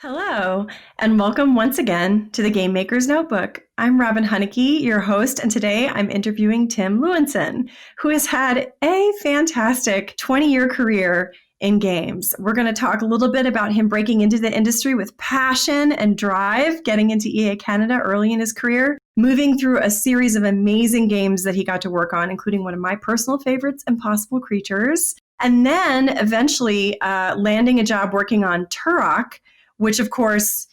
Hello, and welcome once again to the Game Maker's Notebook. I'm Robin Hunicke, your host, and today I'm interviewing Tim Lewinson, who has had a fantastic 20-year career in games. We're going to talk a little bit about him breaking into the industry with passion and drive, getting into EA Canada early in his career, moving through a series of amazing games that he got to work on, including one of my personal favorites, Impossible Creatures, and then eventually landing a job working on Turok, which of course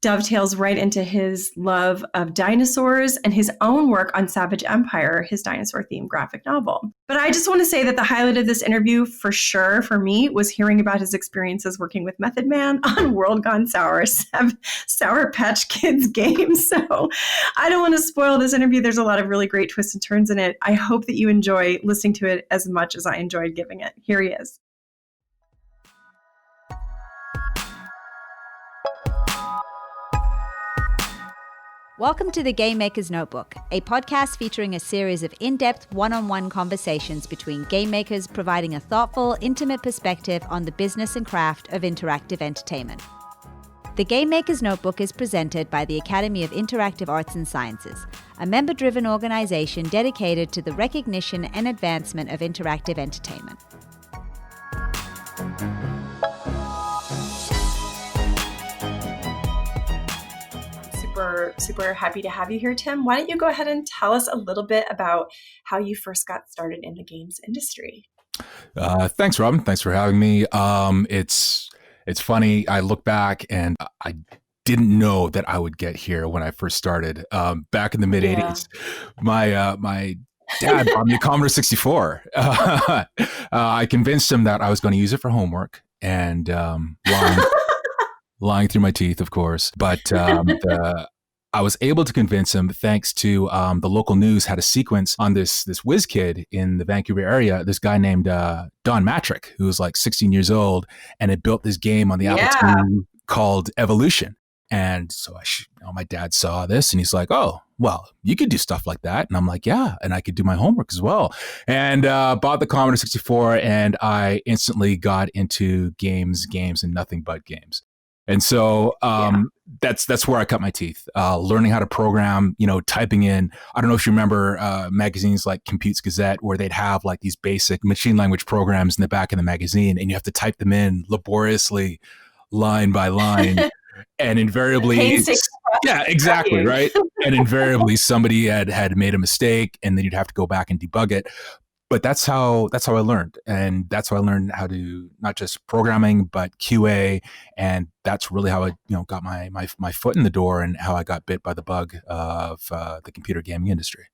dovetails right into his love of dinosaurs and his own work on Savage Empire, his dinosaur-themed graphic novel. But I just want to say that the highlight of this interview, for sure, for me, was hearing about his experiences working with Method Man on World Gone Sour, Sour Patch Kids games. So I don't want to spoil this interview. There's a lot of really great twists and turns in it. I hope that you enjoy listening to it as much as I enjoyed giving it. Here he is. Welcome to the Game Maker's Notebook, a podcast featuring a series of in-depth one-on-one conversations between game makers providing a thoughtful, intimate perspective on the business and craft of interactive entertainment. The Game Maker's Notebook is presented by the Academy of Interactive Arts and Sciences, a member-driven organization dedicated to the recognition and advancement of interactive entertainment. Super happy to have you here, Tim. Why don't you go ahead and tell us a little bit about how you first got started in the games industry? Thanks, Robin. Thanks for having me. It's funny. I look back and I didn't know that I would get here when I first started. Back in the mid '80s, my dad bought me a Commodore 64. I convinced him that I was going to use it for homework and lying through my teeth, of course. But I was able to convince him thanks to the local news had a sequence on this whiz kid in the Vancouver area, this guy named Don Matrick, who was like 16 years old and had built this game on the Apple II called Evolution. And so my dad saw this and he's like, oh, well, you could do stuff like that. And I'm like, yeah, and I could do my homework as well. And bought the Commodore 64 and I instantly got into games and nothing but games. And so that's where I cut my teeth, learning how to program, typing in. I don't know if you remember magazines like Compute's Gazette, where they'd have like these basic machine language programs in the back of the magazine, and you have to type them in laboriously, line by line. And invariably, yeah, exactly, right. And invariably, somebody had made a mistake, and then you'd have to go back and debug it. But that's how I learned, and that's how I learned how to not just programming but QA, and that's really how I got my foot in the door, and how I got bit by the bug of the computer gaming industry.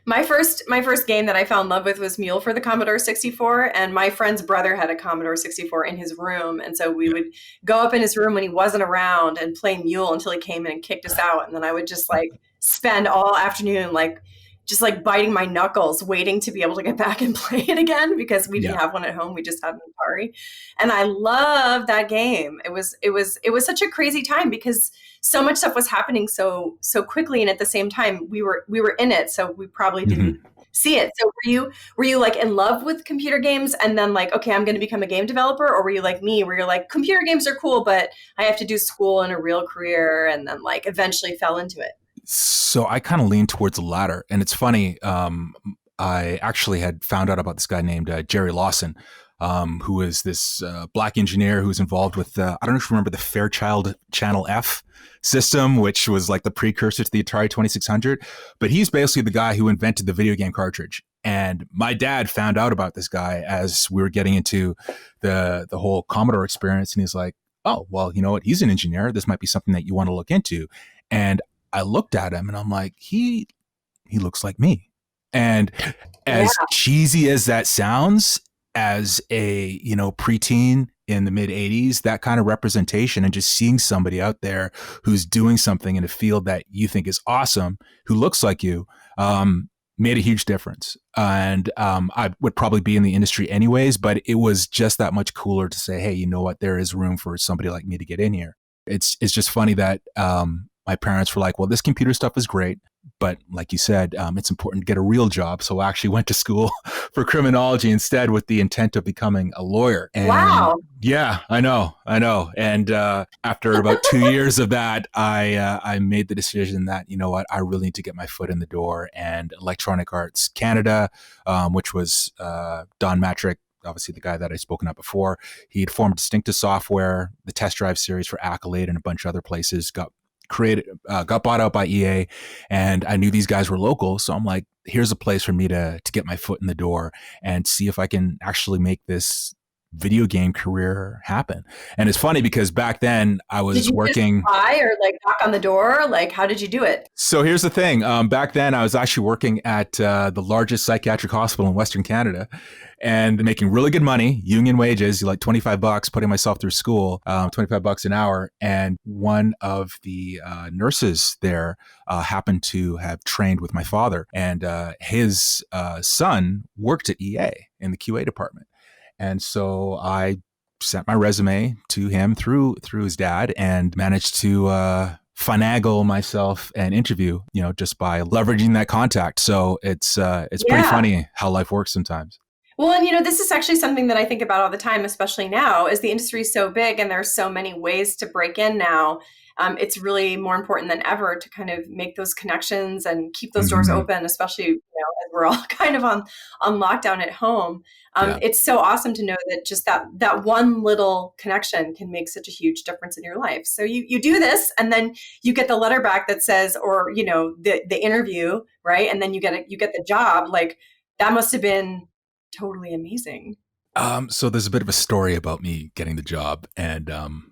My first game that I fell in love with was Mule for the Commodore 64, and my friend's brother had a Commodore 64 in his room, and so we would go up in his room when he wasn't around and play Mule until he came in and kicked us out, and then I would just spend all afternoon just biting my knuckles, waiting to be able to get back and play it again because we didn't have one at home. We just had an Atari, and I loved that game. It was such a crazy time because so much stuff was happening so quickly, and at the same time we were in it, so we probably didn't see it. So were you in love with computer games, and then okay, I'm going to become a game developer, or were you like me, where you're like, computer games are cool, but I have to do school and a real career, and then eventually fell into it? So I kind of lean towards the latter. And it's funny, I actually had found out about this guy named Jerry Lawson, who is this black engineer who's involved with, I don't know if you remember the Fairchild Channel F system, which was like the precursor to the Atari 2600. But he's basically the guy who invented the video game cartridge. And my dad found out about this guy as we were getting into the whole Commodore experience. And he's like, oh, well, you know what? He's an engineer. This might be something that you want to look into. And I looked at him and I'm like, he looks like me. And as cheesy as that sounds, as a, preteen in the mid 80s, that kind of representation and just seeing somebody out there who's doing something in a field that you think is awesome, who looks like you, made a huge difference. And I would probably be in the industry anyways, but it was just that much cooler to say, hey, you know what, there is room for somebody like me to get in here. It's just funny that my parents were like, well, this computer stuff is great, But like you said, it's important to get a real job. So I actually went to school for criminology instead with the intent of becoming a lawyer. And Wow. yeah, I know. And after about 2 years of that, I made the decision that, you know what, I really need to get my foot in the door. And Electronic Arts Canada, which was Don Matrick, obviously the guy that I'd spoken about before, he'd formed Distinctive Software, the Test Drive series for Accolade and a bunch of other places, got bought out by EA, and I knew these guys were local. So I'm like, here's a place for me to get my foot in the door and see if I can actually make this video game career happen. And it's funny because back then I was working. Did you just apply or like knock on the door? Like, how did you do it? So here's the thing. Back then I was actually working at the largest psychiatric hospital in Western Canada and making really good money, union wages, like $25, putting myself through school, $25 an hour. And one of the nurses there happened to have trained with my father, and his son worked at EA in the QA department. And so I sent my resume to him through his dad and managed to finagle myself an interview, you know, just by leveraging that contact. So it's pretty funny how life works sometimes. Well, and you know, this is actually something that I think about all the time, especially now, as the industry is so big and there's so many ways to break in now. It's really more important than ever to kind of make those connections and keep those doors open, especially, you know, as we're all kind of on lockdown at home. It's so awesome to know that just that one little connection can make such a huge difference in your life. So you do this, and then you get the letter back that says, or you know, the interview, right? And then you get the job. Like, that must have been totally amazing. So there's a bit of a story about me getting the job, and I'm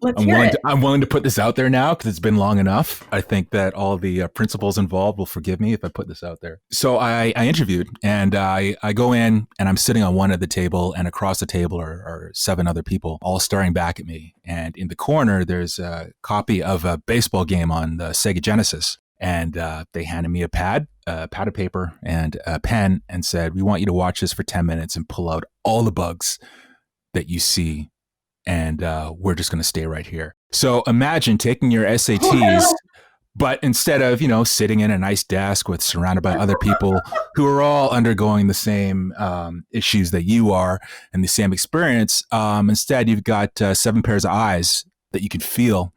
willing to put this out there now because it's been long enough. I think that all the principals involved will forgive me if I put this out there. So I interviewed, and I go in, and I'm sitting on one end of the table, and across the table are 7 other people, all staring back at me. And in the corner, there's a copy of a baseball game on the Sega Genesis. And they handed me a pad of paper and a pen and said, we want you to watch this for 10 minutes and pull out all the bugs that you see. And we're just going to stay right here. So imagine taking your SATs, but instead of, you know, sitting in a nice desk surrounded by other people who are all undergoing the same issues that you are and the same experience, instead you've got 7 pairs of eyes that you can feel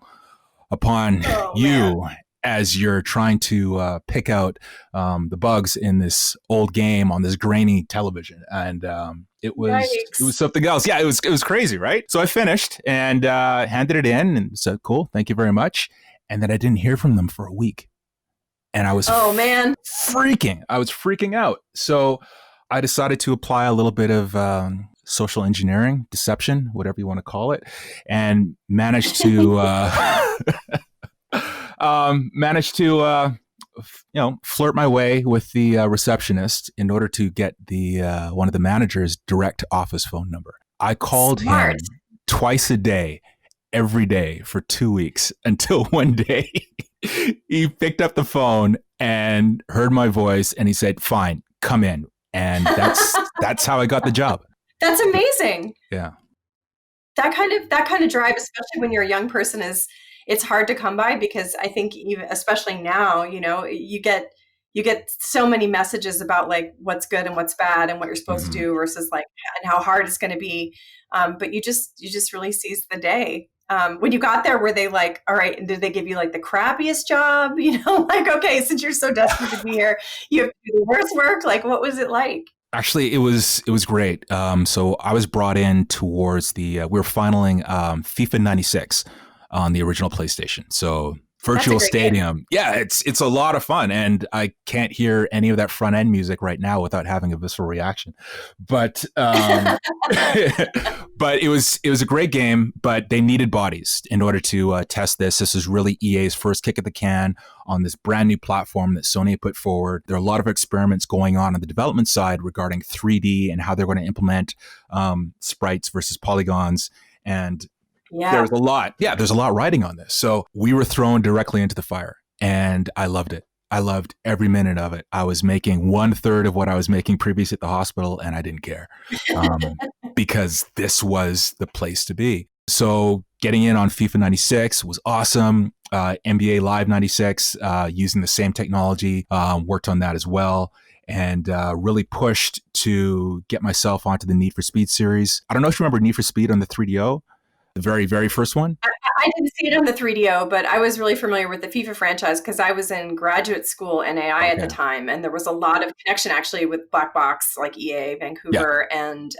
upon you. Man. As you're trying to pick out the bugs in this old game on this grainy television. And it was something else. Yeah, it was crazy, right? So I finished and handed it in and said, cool, thank you very much. And then I didn't hear from them for a week. And I was freaking out. So I decided to apply a little bit of social engineering, deception, whatever you want to call it, and managed to... flirt my way with the receptionist in order to get the one of the manager's direct office phone number. I called him twice a day, every day for 2 weeks until one day he picked up the phone and heard my voice and he said, fine, come in. And that's how I got the job. That's amazing. Yeah. That kind of drive, especially when you're a young person, it's hard to come by, because I think even, especially now, you know, you get so many messages about like what's good and what's bad and what you're supposed to do versus like, and how hard it's going to be. But you just really seized the day. When you got there, were they like, all right, did they give you like the crappiest job? You know, like, okay, since you're so desperate to be here, you have to do the worst work. Like, what was it like? Actually, it was great. So I was brought in towards we were filing FIFA 96 on the original PlayStation. So virtual stadium. Game. Yeah, it's a lot of fun. And I can't hear any of that front end music right now without having a visceral reaction. But but it was a great game, but they needed bodies in order to test this. This is really EA's first kick at the can on this brand new platform that Sony put forward. There are a lot of experiments going on the development side regarding 3D and how they're going to implement sprites versus polygons. And there's a lot. Yeah, there's a lot riding on this. So we were thrown directly into the fire, and I loved it. I loved every minute of it. I was making 1/3 of what I was making previous at the hospital, and I didn't care because this was the place to be. So getting in on FIFA 96 was awesome. NBA Live 96, using the same technology, worked on that as well. And really pushed to get myself onto the Need for Speed series. I don't know if you remember Need for Speed on the 3DO, the very, very first one. I didn't see it on the 3DO, but I was really familiar with the FIFA franchise because I was in graduate school in AI at the time. And there was a lot of connection actually with Black Box, like EA, Vancouver, and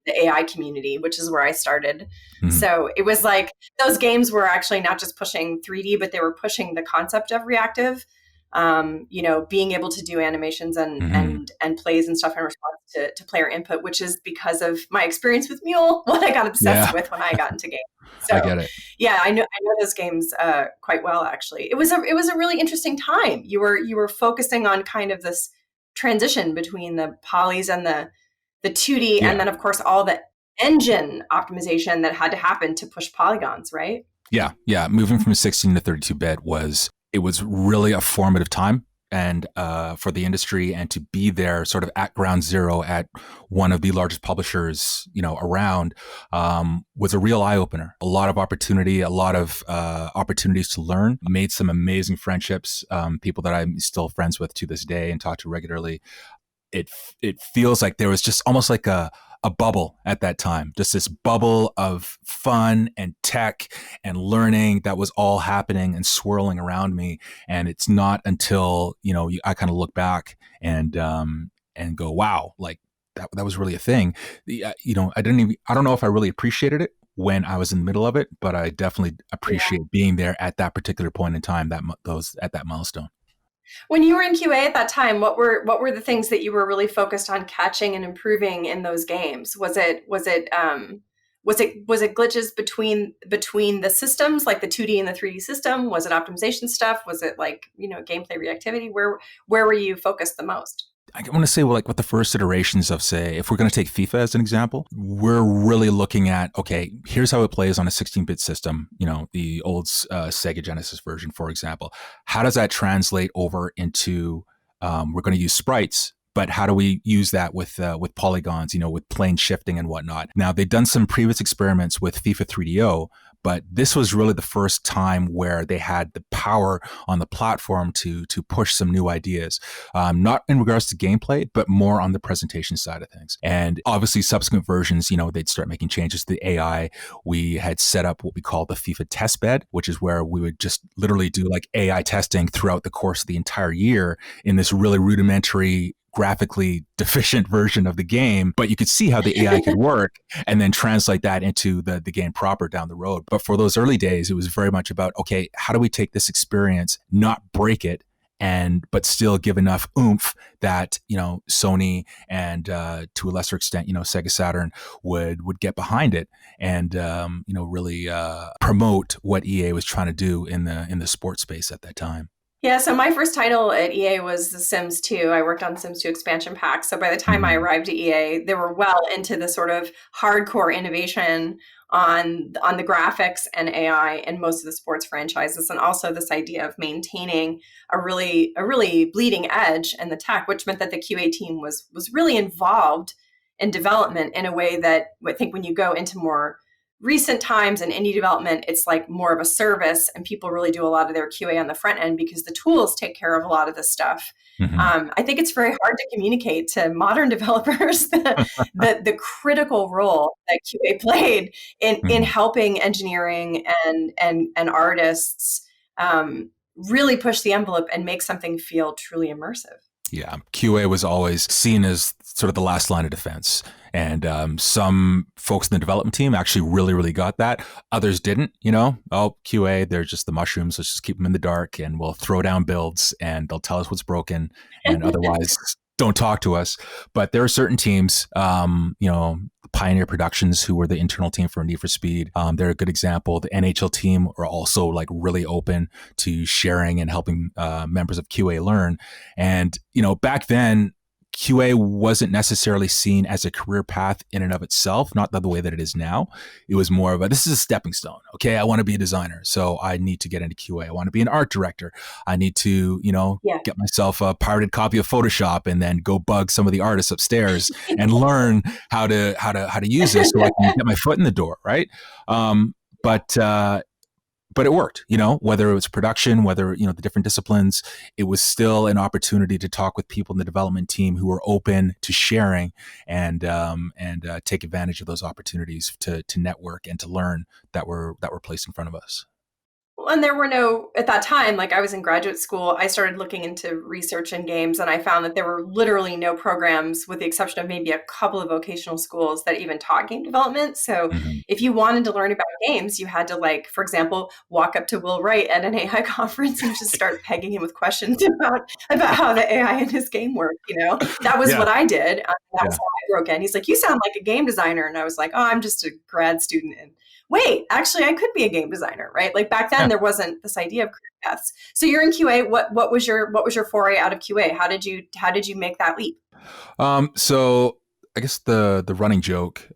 the AI community, which is where I started. Mm-hmm. So it was like those games were actually not just pushing 3D, but they were pushing the concept of reactive. Being able to do animations and plays and stuff in response to player input, which is because of my experience with Mule, what I got obsessed with when I got into games. So, I get it. Yeah, I know those games quite well. Actually, it was a really interesting time. You were focusing on kind of this transition between the polys and the 2D, and then of course all the engine optimization that had to happen to push polygons, right? Yeah. Moving from 16 to 32-bit was really a formative time and for the industry, and to be there sort of at ground zero at one of the largest publishers, around, was a real eye opener. A lot of opportunity, a lot of opportunities to learn. Made some amazing friendships, people that I'm still friends with to this day and talk to regularly. It feels like there was just almost like a bubble at that time, just this bubble of fun and tech and learning that was all happening and swirling around me. And it's not until, I kind of look back and go, wow, like that was really a thing. I don't know if I really appreciated it when I was in the middle of it, but I definitely appreciate being there at that particular point in time, at that milestone. When you were in QA at that time, what were the things that you were really focused on catching and improving in those games? Was it glitches between the systems, like the 2D and the 3D system? Was it optimization stuff? Was it like, gameplay reactivity? Where were you focused the most? I want to say, like, with the first iterations of, say, if we're going to take FIFA as an example, we're really looking at, okay, here's how it plays on a 16-bit system, the old Sega Genesis version, for example. How does that translate over into, we're going to use sprites, but how do we use that with polygons, with plane shifting and whatnot? Now, they've done some previous experiments with FIFA 3DO, but this was really the first time where they had the power on the platform to push some new ideas, not in regards to gameplay, but more on the presentation side of things. And obviously, subsequent versions, they'd start making changes to the AI. We had set up what we call the FIFA test bed, which is where we would just literally do like AI testing throughout the course of the entire year in this really rudimentary, graphically deficient version of the game, but you could see how the AI could work and then translate that into the game proper down the road. But for those early days, it was very much about, okay, how do we take this experience, not break it, but still give enough oomph that, Sony and to a lesser extent, Sega Saturn would get behind it and, really promote what EA was trying to do in the sports space at that time. Yeah, so my first title at EA was The Sims 2. I worked on Sims 2 expansion packs. So by the time I arrived at EA, they were well into the sort of hardcore innovation on the graphics and AI in most of the sports franchises, and also this idea of maintaining a really bleeding edge in the tech, which meant that the QA team was really involved in development in a way that I think when you go into more recent times in indie development, it's like more of a service, and people really do a lot of their QA on the front end because the tools take care of a lot of this stuff. I think it's very hard to communicate to modern developers the critical role that QA played in helping engineering and artists really push the envelope and make something feel truly immersive. Yeah, QA was always seen as sort of the last line of defense. And some folks in the development team actually really, really got that. Others didn't, QA, they're just the mushrooms. Let's just keep them in the dark and we'll throw down builds and they'll tell us what's broken and otherwise don't talk to us. But there are certain teams, Pioneer Productions, who were the internal team for Need for Speed. They're a good example. The NHL team are also like really open to sharing and helping members of QA learn. And, back then, QA wasn't necessarily seen as a career path in and of itself, not the way that it is now. It was more of this is a stepping stone. Okay, I want to be a designer, so I need to get into QA. I want to be an art director. I need to, get myself a pirated copy of Photoshop and then go bug some of the artists upstairs and learn how to use this so I can get my foot in the door, right? But but it worked, whether it was production, whether, the different disciplines, it was still an opportunity to talk with people in the development team who were open to sharing and take advantage of those opportunities to network and to learn that were placed in front of us. And there were at that time, like I was in graduate school, I started looking into research in games, and I found that there were literally no programs, with the exception of maybe a couple of vocational schools, that even taught game development. So if you wanted to learn about games, you had to, like, for example, walk up to Will Wright at an AI conference and just start pegging him with questions about how the AI in his game worked. That was what I did. That was how I broke in. He's like, "You sound like a game designer." And I was like, "Oh, I'm just a grad student." And wait, actually, I could be a game designer, right? Like back then, there wasn't this idea of career paths. So you're in QA. What was your foray out of QA? How did you make that leap? So I guess the running joke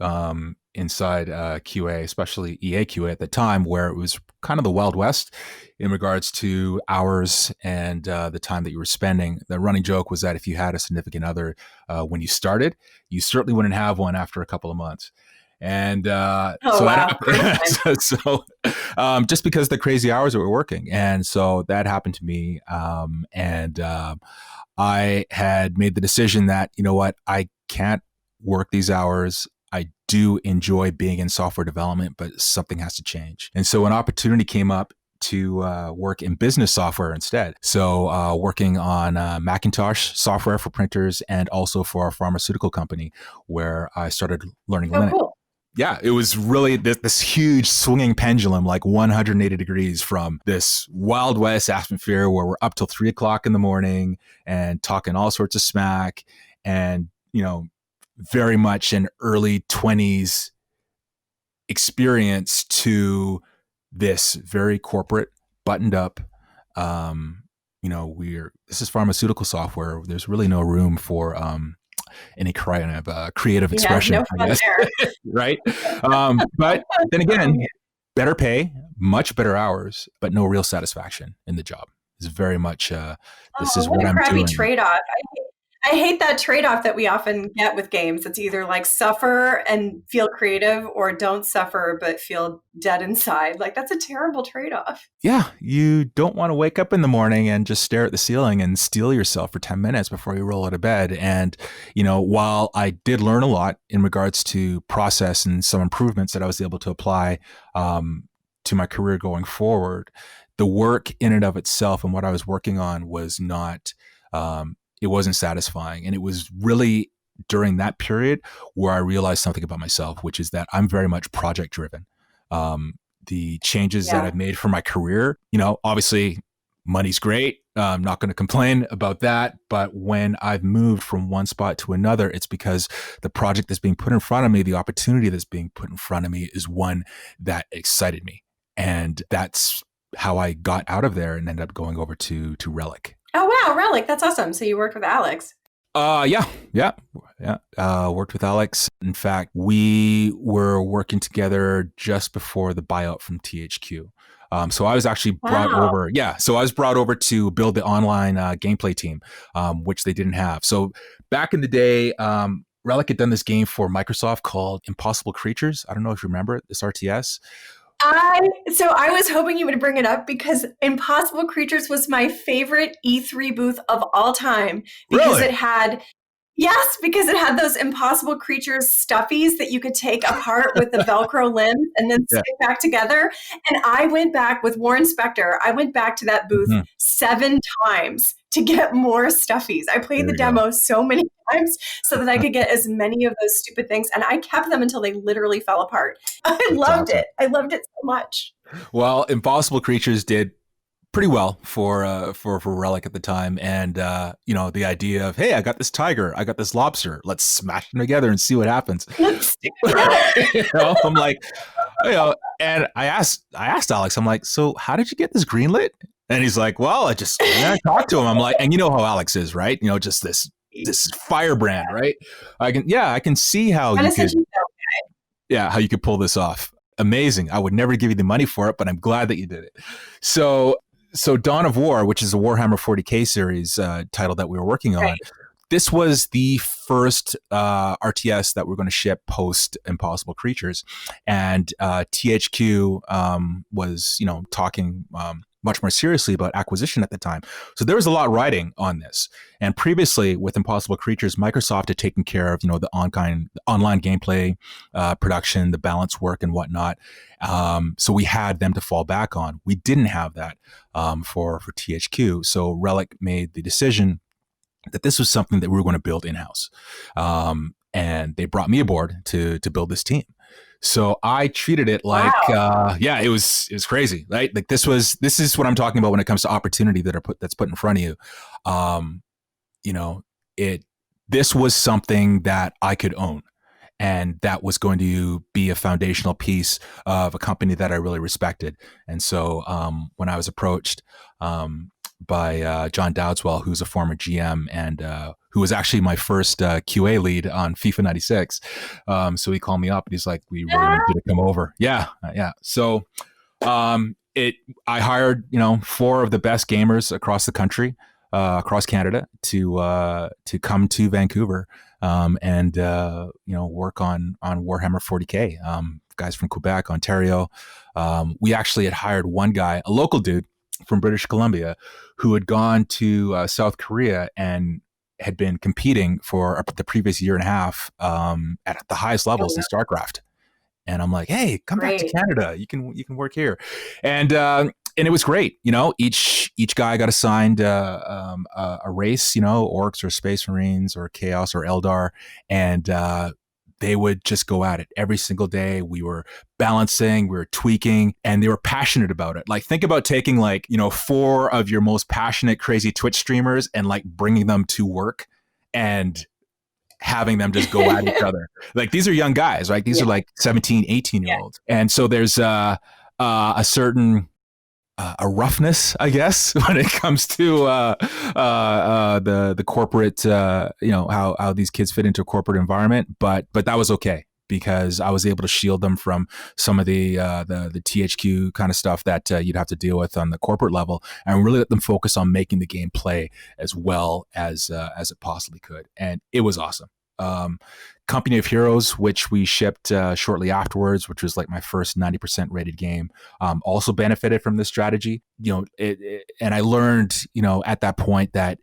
inside QA, especially EA QA at the time, where it was kind of the Wild West in regards to hours and the time that you were spending. The running joke was that if you had a significant other when you started, you certainly wouldn't have one after a couple of months. And just because the crazy hours that we're working. And so that happened to me. I had made the decision that, I can't work these hours. I do enjoy being in software development, but something has to change. And so an opportunity came up to work in business software instead. So working on Macintosh software for printers and also for a pharmaceutical company where I started learning Linux. Cool. Yeah, it was really this huge swinging pendulum, like 180 degrees from this Wild West atmosphere where we're up till 3:00 in the morning and talking all sorts of smack and, very much an early 20s experience to this very corporate, buttoned up, this is pharmaceutical software. There's really no room for any kind of creative expression, no fun there. right? But then again, better pay, much better hours, but no real satisfaction in the job. It's very much this is what I'm doing. Trade-off. I hate that trade-off that we often get with games. It's either like suffer and feel creative, or don't suffer but feel dead inside. Like, that's a terrible trade-off. Yeah, you don't want to wake up in the morning and just stare at the ceiling and steel yourself for 10 minutes before you roll out of bed. And, while I did learn a lot in regards to process and some improvements that I was able to apply to my career going forward, the work in and of itself and what I was working on was not it wasn't satisfying. And it was really during that period where I realized something about myself, which is that I'm very much project driven. The changes that I've made for my career, obviously money's great. I'm not going to complain about that. But when I've moved from one spot to another, it's because the project that's being put in front of me, the opportunity that's being put in front of me is one that excited me. And that's how I got out of there and ended up going over to Relic. Oh, wow. Relic. That's awesome. So you worked with Alex. Yeah. Worked with Alex. In fact, we were working together just before the buyout from THQ. So I was actually brought over. Yeah. So I was brought over to build the online gameplay team, which they didn't have. So back in the day, Relic had done this game for Microsoft called Impossible Creatures. I don't know if you remember it, this RTS. So I was hoping you would bring it up because Impossible Creatures was my favorite E3 booth of all time because Really? because it had those Impossible Creatures stuffies that you could take apart with the Velcro limbs and then stick back together. And I went back with Warren Spector. I went back to that booth 7 times to get more stuffies. I played the demo so many times so that I could get as many of those stupid things. And I kept them until they literally fell apart. I loved it. I loved it so much. Well, Impossible Creatures did pretty well for Relic at the time. And, the idea of, hey, I got this tiger, I got this lobster, let's smash them together and see what happens. I'm like, and I asked Alex, I'm like, so how did you get this greenlit? And he's like, well, I talked to him. I'm like, and you know how Alex is, right? Just this firebrand, right? I can see how how you could pull this off. Amazing. I would never give you the money for it, but I'm glad that you did it. So Dawn of War, which is a Warhammer 40K series title that we were working on, this was the first RTS that we're going to ship post Impossible Creatures, and THQ was, talking much more seriously about acquisition at the time. So there was a lot riding on this. And previously, with Impossible Creatures, Microsoft had taken care of, the online gameplay production, the balance work, and whatnot. So we had them to fall back on. We didn't have that for THQ. So Relic made the decision that this was something that we were going to build in-house. And they brought me aboard to build this team. So I treated it like, Wow. it was crazy, right? Like this is what I'm talking about when it comes to opportunity that's put in front of you. This was something that I could own, and that was going to be a foundational piece of a company that I really respected. And so when I was approached by John Dowdswell, who's a former GM and who was actually my first QA lead on FIFA 96. So he called me up and he's like, we really need you to come over. Yeah. So I hired, 4 of the best gamers across the country, across Canada to come to Vancouver and work on Warhammer 40K. Guys from Quebec, Ontario. We actually had hired one guy, a local dude from British Columbia, who had gone to South Korea and had been competing for the previous year and a half at the highest levels in StarCraft. And I'm like, hey, come back to Canada. You can work here. And it was great. Each guy got assigned a race, Orcs or Space Marines or Chaos or Eldar. And they would just go at it every single day. We were balancing, we were tweaking, and they were passionate about it. Like, think about taking 4 of your most passionate, crazy Twitch streamers and bringing them to work and having them just go at each other. Like, these are young guys, right? These are 17, 18-year-olds. And so there's a certain a roughness, I guess, when it comes to the corporate, how these kids fit into a corporate environment. But that was okay, because I was able to shield them from some of the THQ kind of stuff that you'd have to deal with on the corporate level, and really let them focus on making the game play as well as it possibly could. And it was awesome. Company of Heroes, which we shipped shortly afterwards, which was my first 90% rated game, also benefited from this strategy. And I learned, at that point, that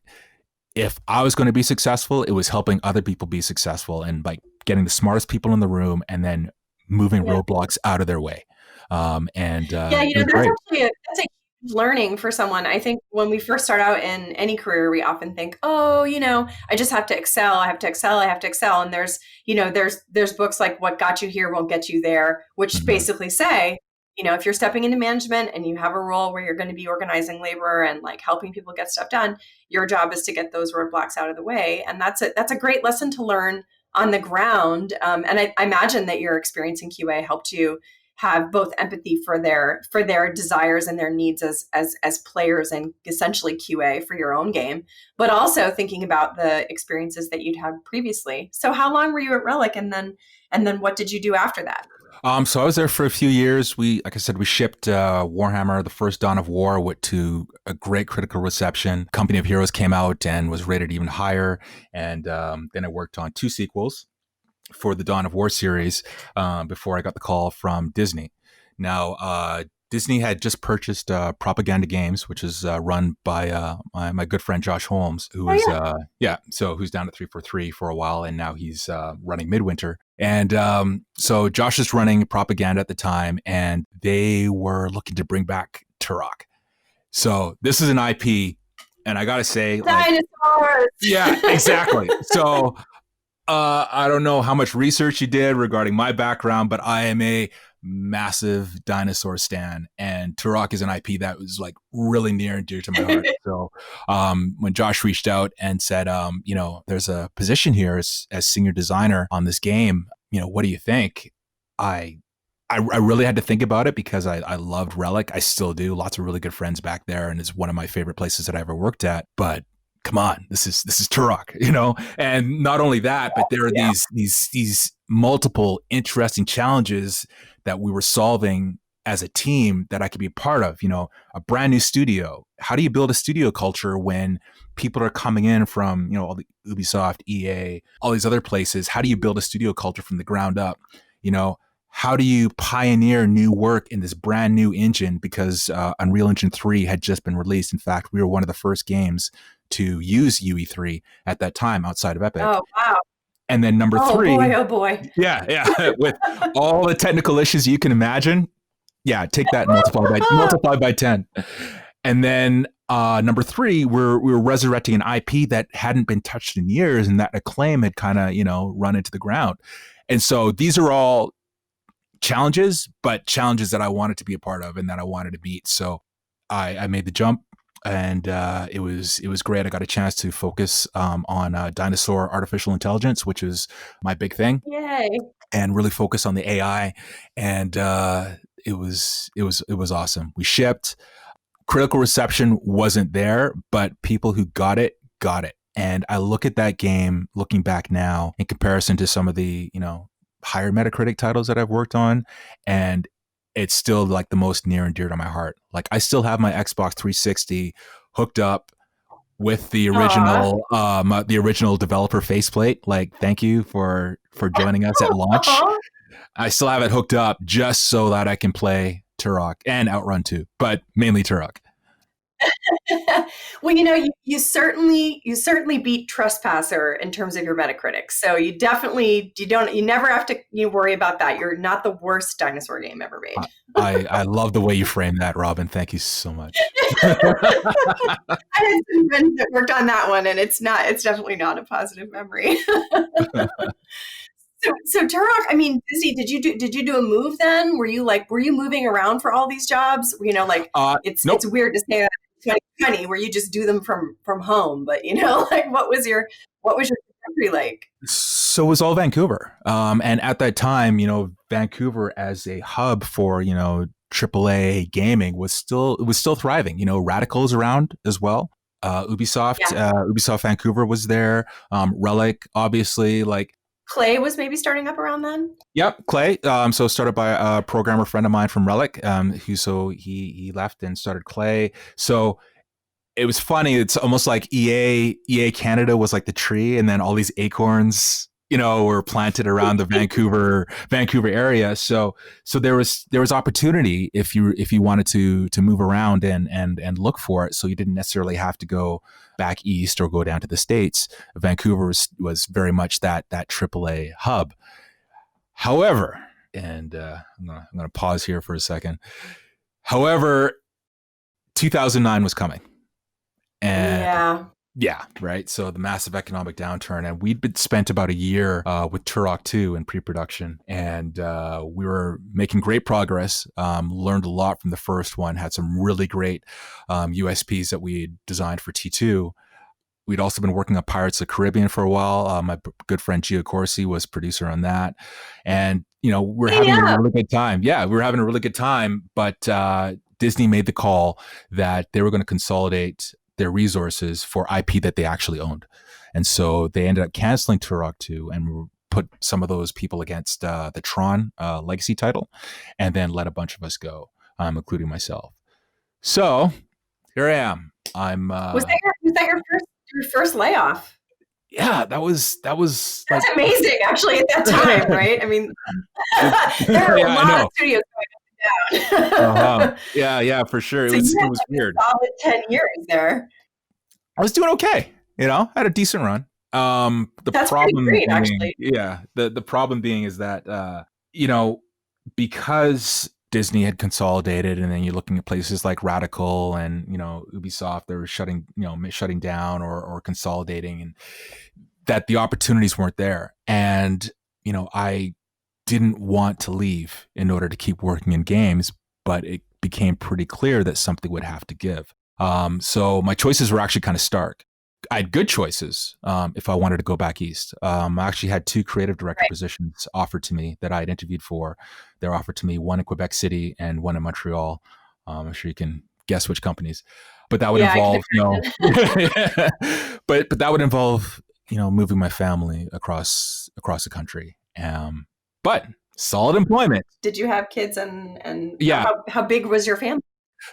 if I was going to be successful, it was helping other people be successful, and getting the smartest people in the room and then moving roadblocks out of their way. That's actually that's a huge learning for someone. I think when we first start out in any career, we often think, I just have to excel. I have to excel. And there's books like What Got You Here Won't Get You There, which basically say, if you're stepping into management and you have a role where you're going to be organizing labor and helping people get stuff done, your job is to get those roadblocks out of the way. And that's a great lesson to learn on the ground. And I imagine that your experience in QA helped you have both empathy for their desires and their needs as players and essentially QA for your own game, but also thinking about the experiences that you'd had previously. So how long were you at Relic, and then what did you do after that? So I was there for a few years. Like I said, we shipped Warhammer, the first Dawn of War, to a great critical reception. Company of Heroes came out and was rated even higher. And then I worked on 2 sequels for the Dawn of War series before I got the call from Disney. Now, Disney had just purchased Propaganda Games, which is run by my good friend Josh Holmes, who was who's down at 343 for a while, and now he's running Midwinter. And so Josh is running Propaganda at the time, and they were looking to bring back Turok. So this is an IP, and I gotta say, dinosaurs. Yeah, exactly. So I don't know how much research you did regarding my background, but I am a massive dinosaur stan, and Turok is an IP that was really near and dear to my heart. So when Josh reached out and said, there's a position here as senior designer on this game, what do you think? I really had to think about it, because I loved Relic. I still do. Lots of really good friends back there, and it's one of my favorite places that I ever worked at. But come on, this is Turok, and not only that, but there are these multiple interesting challenges that we were solving as a team that I could be a part of, a brand new studio. How do you build a studio culture when people are coming in from, all the Ubisoft, EA, all these other places? How do you build a studio culture from the ground up? How do you pioneer new work in this brand new engine? Because Unreal Engine 3 had just been released. In fact, we were one of the first games to use UE3 at that time outside of Epic. Oh, wow. And then number three. Oh boy. Yeah. With all the technical issues you can imagine. Yeah, take that and multiply by 10. And then number three, we were resurrecting an IP that hadn't been touched in years, and that Acclaim had kind of, run into the ground. And so these are all challenges, but challenges that I wanted to be a part of and that I wanted to meet. So I made the jump, and it was great. I got a chance to focus on dinosaur artificial intelligence, which is my big thing. Yay! And really focus on the AI, and it was awesome. We shipped. Critical reception wasn't there, but people who got it. And I look at that game, looking back now, in comparison to some of the higher Metacritic titles that I've worked on, and it's still like the most near and dear to my heart. Like, I still have my Xbox 360 hooked up with the original developer faceplate. Like, thank you for joining us at launch. I still have it hooked up just so that I can play Turok and Outrun 2, but mainly Turok. Well, you certainly beat Trespasser in terms of your Metacritic. So you never have to worry about that. You're not the worst dinosaur game ever made. I love the way you frame that, Robin. Thank you so much. I had some friends that worked on that one, and it's definitely not a positive memory. So Turok, I mean, Disney, did you do a move then? Were you moving around for all these jobs? Nope. It's weird to say that in 2020 where you just do them from home, but what was your country like? So it was all Vancouver. And at that time, Vancouver as a hub for, AAA gaming was still thriving. Radical's around as well. Ubisoft Vancouver was there. Relic, obviously, like. Clay was maybe starting up around then? Yep, Clay. So started by a programmer friend of mine from Relic, he left and started Clay. So it was funny. It's almost like EA Canada was like the tree, and then all these acorns, were planted around the Vancouver area. So there was opportunity if you wanted to move around and look for it. So you didn't necessarily have to go back east or go down to the States. Vancouver was very much that AAA hub. However, and I'm gonna pause here for a second. However, 2009 was coming, and yeah, right. So the massive economic downturn, and we'd been spent about a year with Turok 2 in pre-production, and we were making great progress. Learned a lot from the first one. Had some really great USPs that we had designed for T2. We'd also been working on Pirates of the Caribbean for a while. My good friend Gio Corsi was producer on that, and we're having a really good time. Yeah, we were having a really good time, but Disney made the call that they were going to consolidate their resources for IP that they actually owned. And so they ended up canceling Turok 2 and put some of those people against the Tron legacy title, and then let a bunch of us go, including myself. So here I am. Was that your first layoff? Yeah, that was that's amazing, actually, at that time, right? I mean, there were a lot of studios going down. Yeah, for sure. It was weird. Solid 10 years there. I was doing okay. I had a decent run. That's problem great, being, actually. Yeah. The problem being is that because Disney had consolidated, and then you're looking at places like Radical and Ubisoft, they were shutting down or consolidating, and that the opportunities weren't there. And I didn't want to leave in order to keep working in games, but it became pretty clear that something would have to give. So my choices were actually kind of stark. I had good choices if I wanted to go back east. I actually had 2 creative director positions offered to me that I had interviewed for. They were offered to me, one in Quebec City and one in Montreal. I'm sure you can guess which companies, but that would involve, but that would involve, moving my family across the country. But solid employment. Did you have kids and Yeah. how big was your family?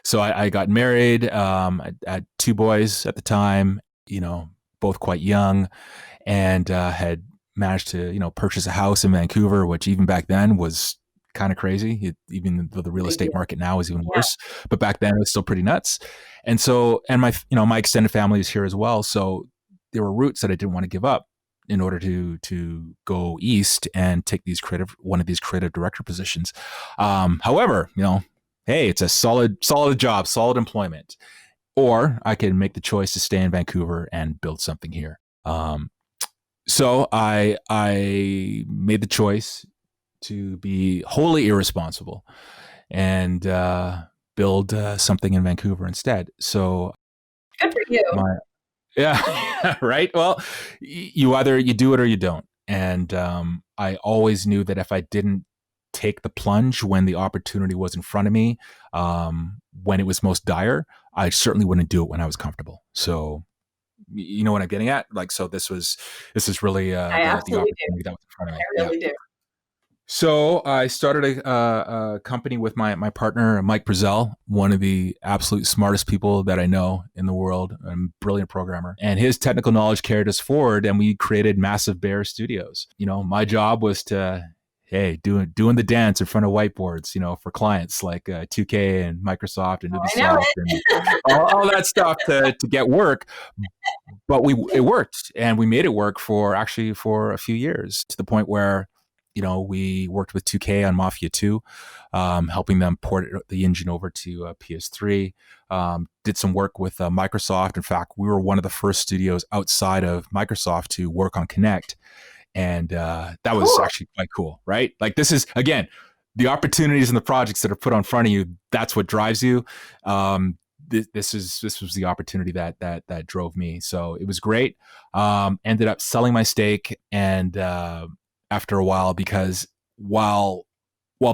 So I got married. I had two boys at the time, both quite young, and had managed to, purchase a house in Vancouver, which even back then was kind of crazy. Even though the real estate market now is even worse, but back then it was still pretty nuts. And so, and my extended family is here as well. So there were roots that I didn't want to give up in order to go east and take one of these creative director positions. However, hey, it's a solid job, solid employment. Or I can make the choice to stay in Vancouver and build something here. So I made the choice to be wholly irresponsible and build something in Vancouver instead. So good for you. Yeah, right. Well, you do it or you don't. And I always knew that if I didn't take the plunge when the opportunity was in front of me, when it was most dire, I certainly wouldn't do it when I was comfortable. So, you know what I'm getting at? Like, so this is really the opportunity that was in front of me. I really do. So I started a company with my partner, Mike Brazel, one of the absolute smartest people that I know in the world, a brilliant programmer. And his technical knowledge carried us forward, and we created Massive Bear Studios. My job was to, doing the dance in front of whiteboards, for clients like 2K and Microsoft and Ubisoft and all that stuff to get work. But it worked, and we made it work for a few years, to the point where we worked with 2K on Mafia 2, helping them port the engine over to PS3. Did some work with Microsoft. In fact, we were one of the first studios outside of Microsoft to work on Kinect. And that was actually quite cool, right? Like, this is, again, the opportunities and the projects that are put on front of you. That's what drives you. This was the opportunity that drove me. So it was great. Ended up selling my stake and after a while, because while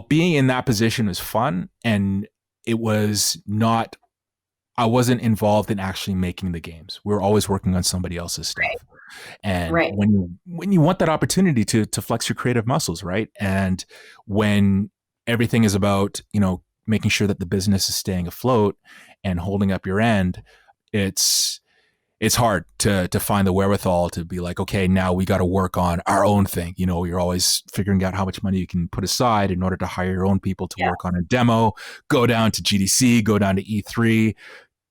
being in that position was fun, and it was not, I wasn't involved in actually making the games. We were always working on somebody else's stuff. Right. And when you want that opportunity to flex your creative muscles, right? And when everything is about, making sure that the business is staying afloat and holding up your end, it's hard to find the wherewithal to be like, okay, now we got to work on our own thing. You're always figuring out how much money you can put aside in order to hire your own people to work on a demo, go down to GDC, go down to E3,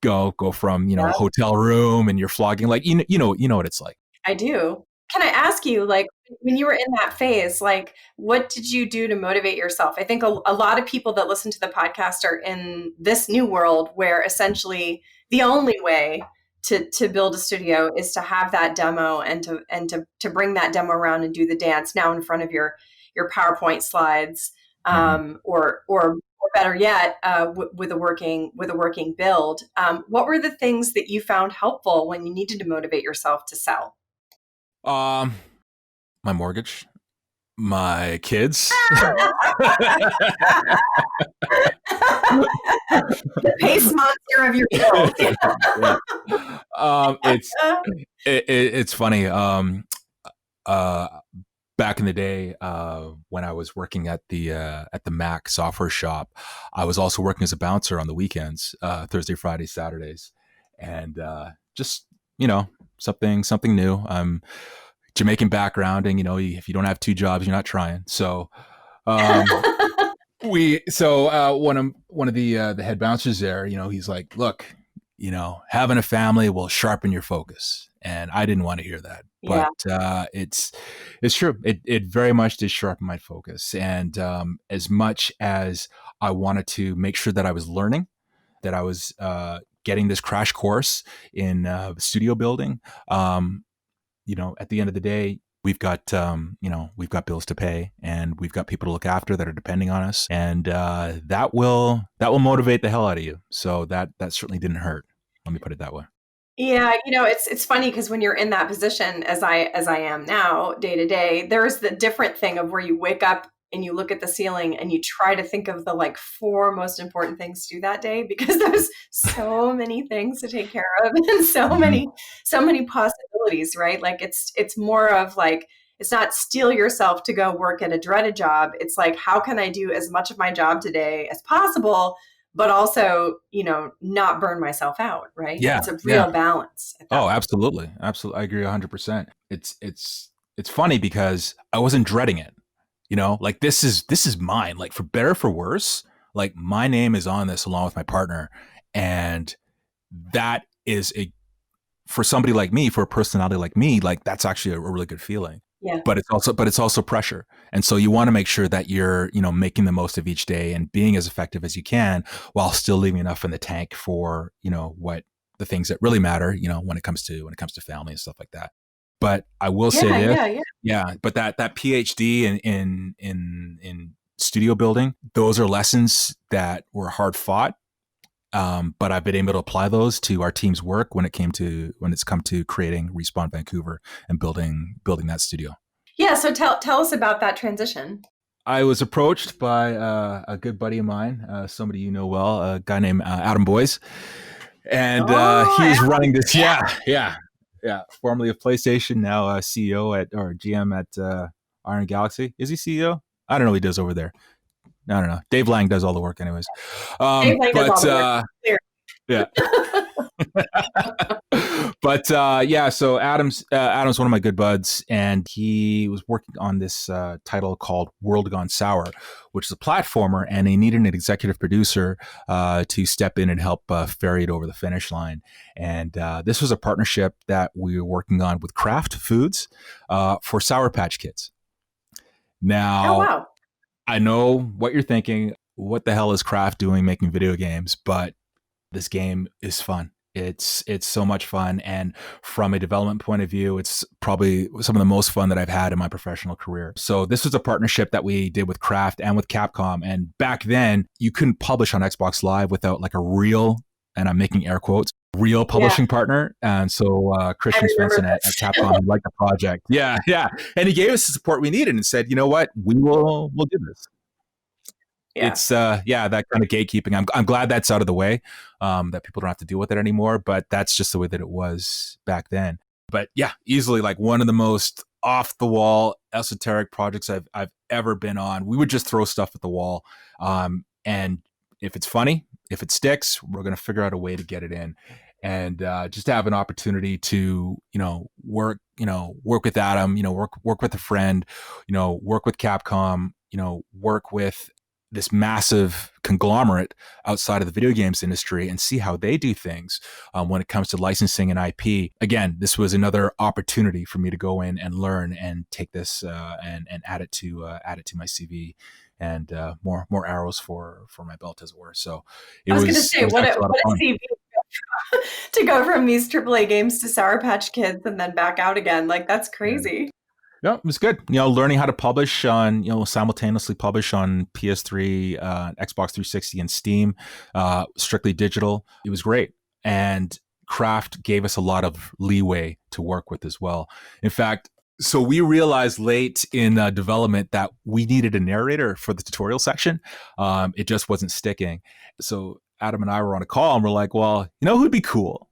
go from, hotel room, and you're flogging, like, you know what it's like. I do. Can I ask you, like, when you were in that phase, like, what did you do to motivate yourself? I think a lot of people that listen to the podcast are in this new world where essentially the only way to build a studio is to have that demo and to bring that demo around and do the dance now in front of your PowerPoint slides, or better yet, with a working build. What were the things that you found helpful when you needed to motivate yourself to sell? My mortgage, my kids. The pace monster of your build. It's funny. Back in the day, when I was working at the Mac software shop, I was also working as a bouncer on the weekends, Thursday, Friday, Saturdays, and just something new. I'm Jamaican background, and if you don't have two jobs, you're not trying. So one of the head bouncers there, he's like, look, having a family will sharpen your focus. And I didn't want to hear that, but it's true. It very much did sharpen my focus. And as much as I wanted to make sure that I was learning, that I was getting this crash course in studio building, at the end of the day, we've got bills to pay, and we've got people to look after that are depending on us, and that will motivate the hell out of you. So that certainly didn't hurt. Let me put it that way. Yeah, it's funny because when you're in that position, as I am now, day to day, there's the different thing of where you wake up and you look at the ceiling and you try to think of the like 4 most important things to do that day, because there's so many things to take care of and so many possibilities, right? Like it's more of like, it's not steel yourself to go work at a dreaded job. It's like, how can I do as much of my job today as possible, but also, not burn myself out, right? Yeah. It's a real balance. Oh, absolutely. Absolutely. I agree 100%. It's funny because I wasn't dreading it, like this is mine, like for better, for worse, like my name is on this along with my partner. And that is for somebody like me, for a personality like me, like that's actually a really good feeling. Yeah. But it's also pressure. And so you want to make sure that you're, making the most of each day and being as effective as you can while still leaving enough in the tank for, what the things that really matter, when it comes to family and stuff like that. But I will say this. Yeah. But that PhD in studio building, those are lessons that were hard fought. But I've been able to apply those to our team's work when it's come to creating Respawn Vancouver and building that studio. Yeah. So tell us about that transition. I was approached by a good buddy of mine, somebody well, a guy named Adam Boyes, and he was running this. Yeah. Formerly of PlayStation, now CEO or GM at Iron Galaxy. Is he CEO? I don't know what he does over there. I don't know. Dave Lang does all the work anyways. Dave Lang does all the work. Yeah. But so Adam's one of my good buds, and he was working on this title called World Gone Sour, which is a platformer, and he needed an executive producer to step in and help ferry it over the finish line. And this was a partnership that we were working on with Kraft Foods for Sour Patch Kids. Now, oh, wow. I know what you're thinking. What the hell is Kraft doing making video games? But this game is fun. It's so much fun. And from a development point of view, it's probably some of the most fun that I've had in my professional career. So this was a partnership that we did with Kraft and with Capcom. And back then, you couldn't publish on Xbox Live without like a real, and I'm making air quotes, real publishing partner. And so Christian Svensson at Capcom liked the project. Yeah. And he gave us the support we needed and said, you know what, we'll do this. Yeah. It's that kind of gatekeeping. I'm glad that's out of the way, that people don't have to deal with it anymore, but that's just the way that it was back then. But yeah, easily like one of the most off the wall esoteric projects I've ever been on. We would just throw stuff at the wall. And if it's funny, if it sticks, we're going to figure out a way to get it in. And just to have an opportunity to, work with Adam, work with a friend, work with Capcom, work with this massive conglomerate outside of the video games industry and see how they do things when it comes to licensing and IP. Again, this was another opportunity for me to go in and learn and take this and add it to my CV and more arrows for my belt, as it were. So I was going to say, what a CV to go from these AAA games to Sour Patch Kids and then back out again. Like, that's crazy. No, it was good. Learning how to publish on, simultaneously publish on PS3, Xbox 360, and Steam, strictly digital. It was great. And Kraft gave us a lot of leeway to work with as well. In fact, so we realized late in development that we needed a narrator for the tutorial section. It just wasn't sticking. So Adam and I were on a call and we're like, well, who'd be cool?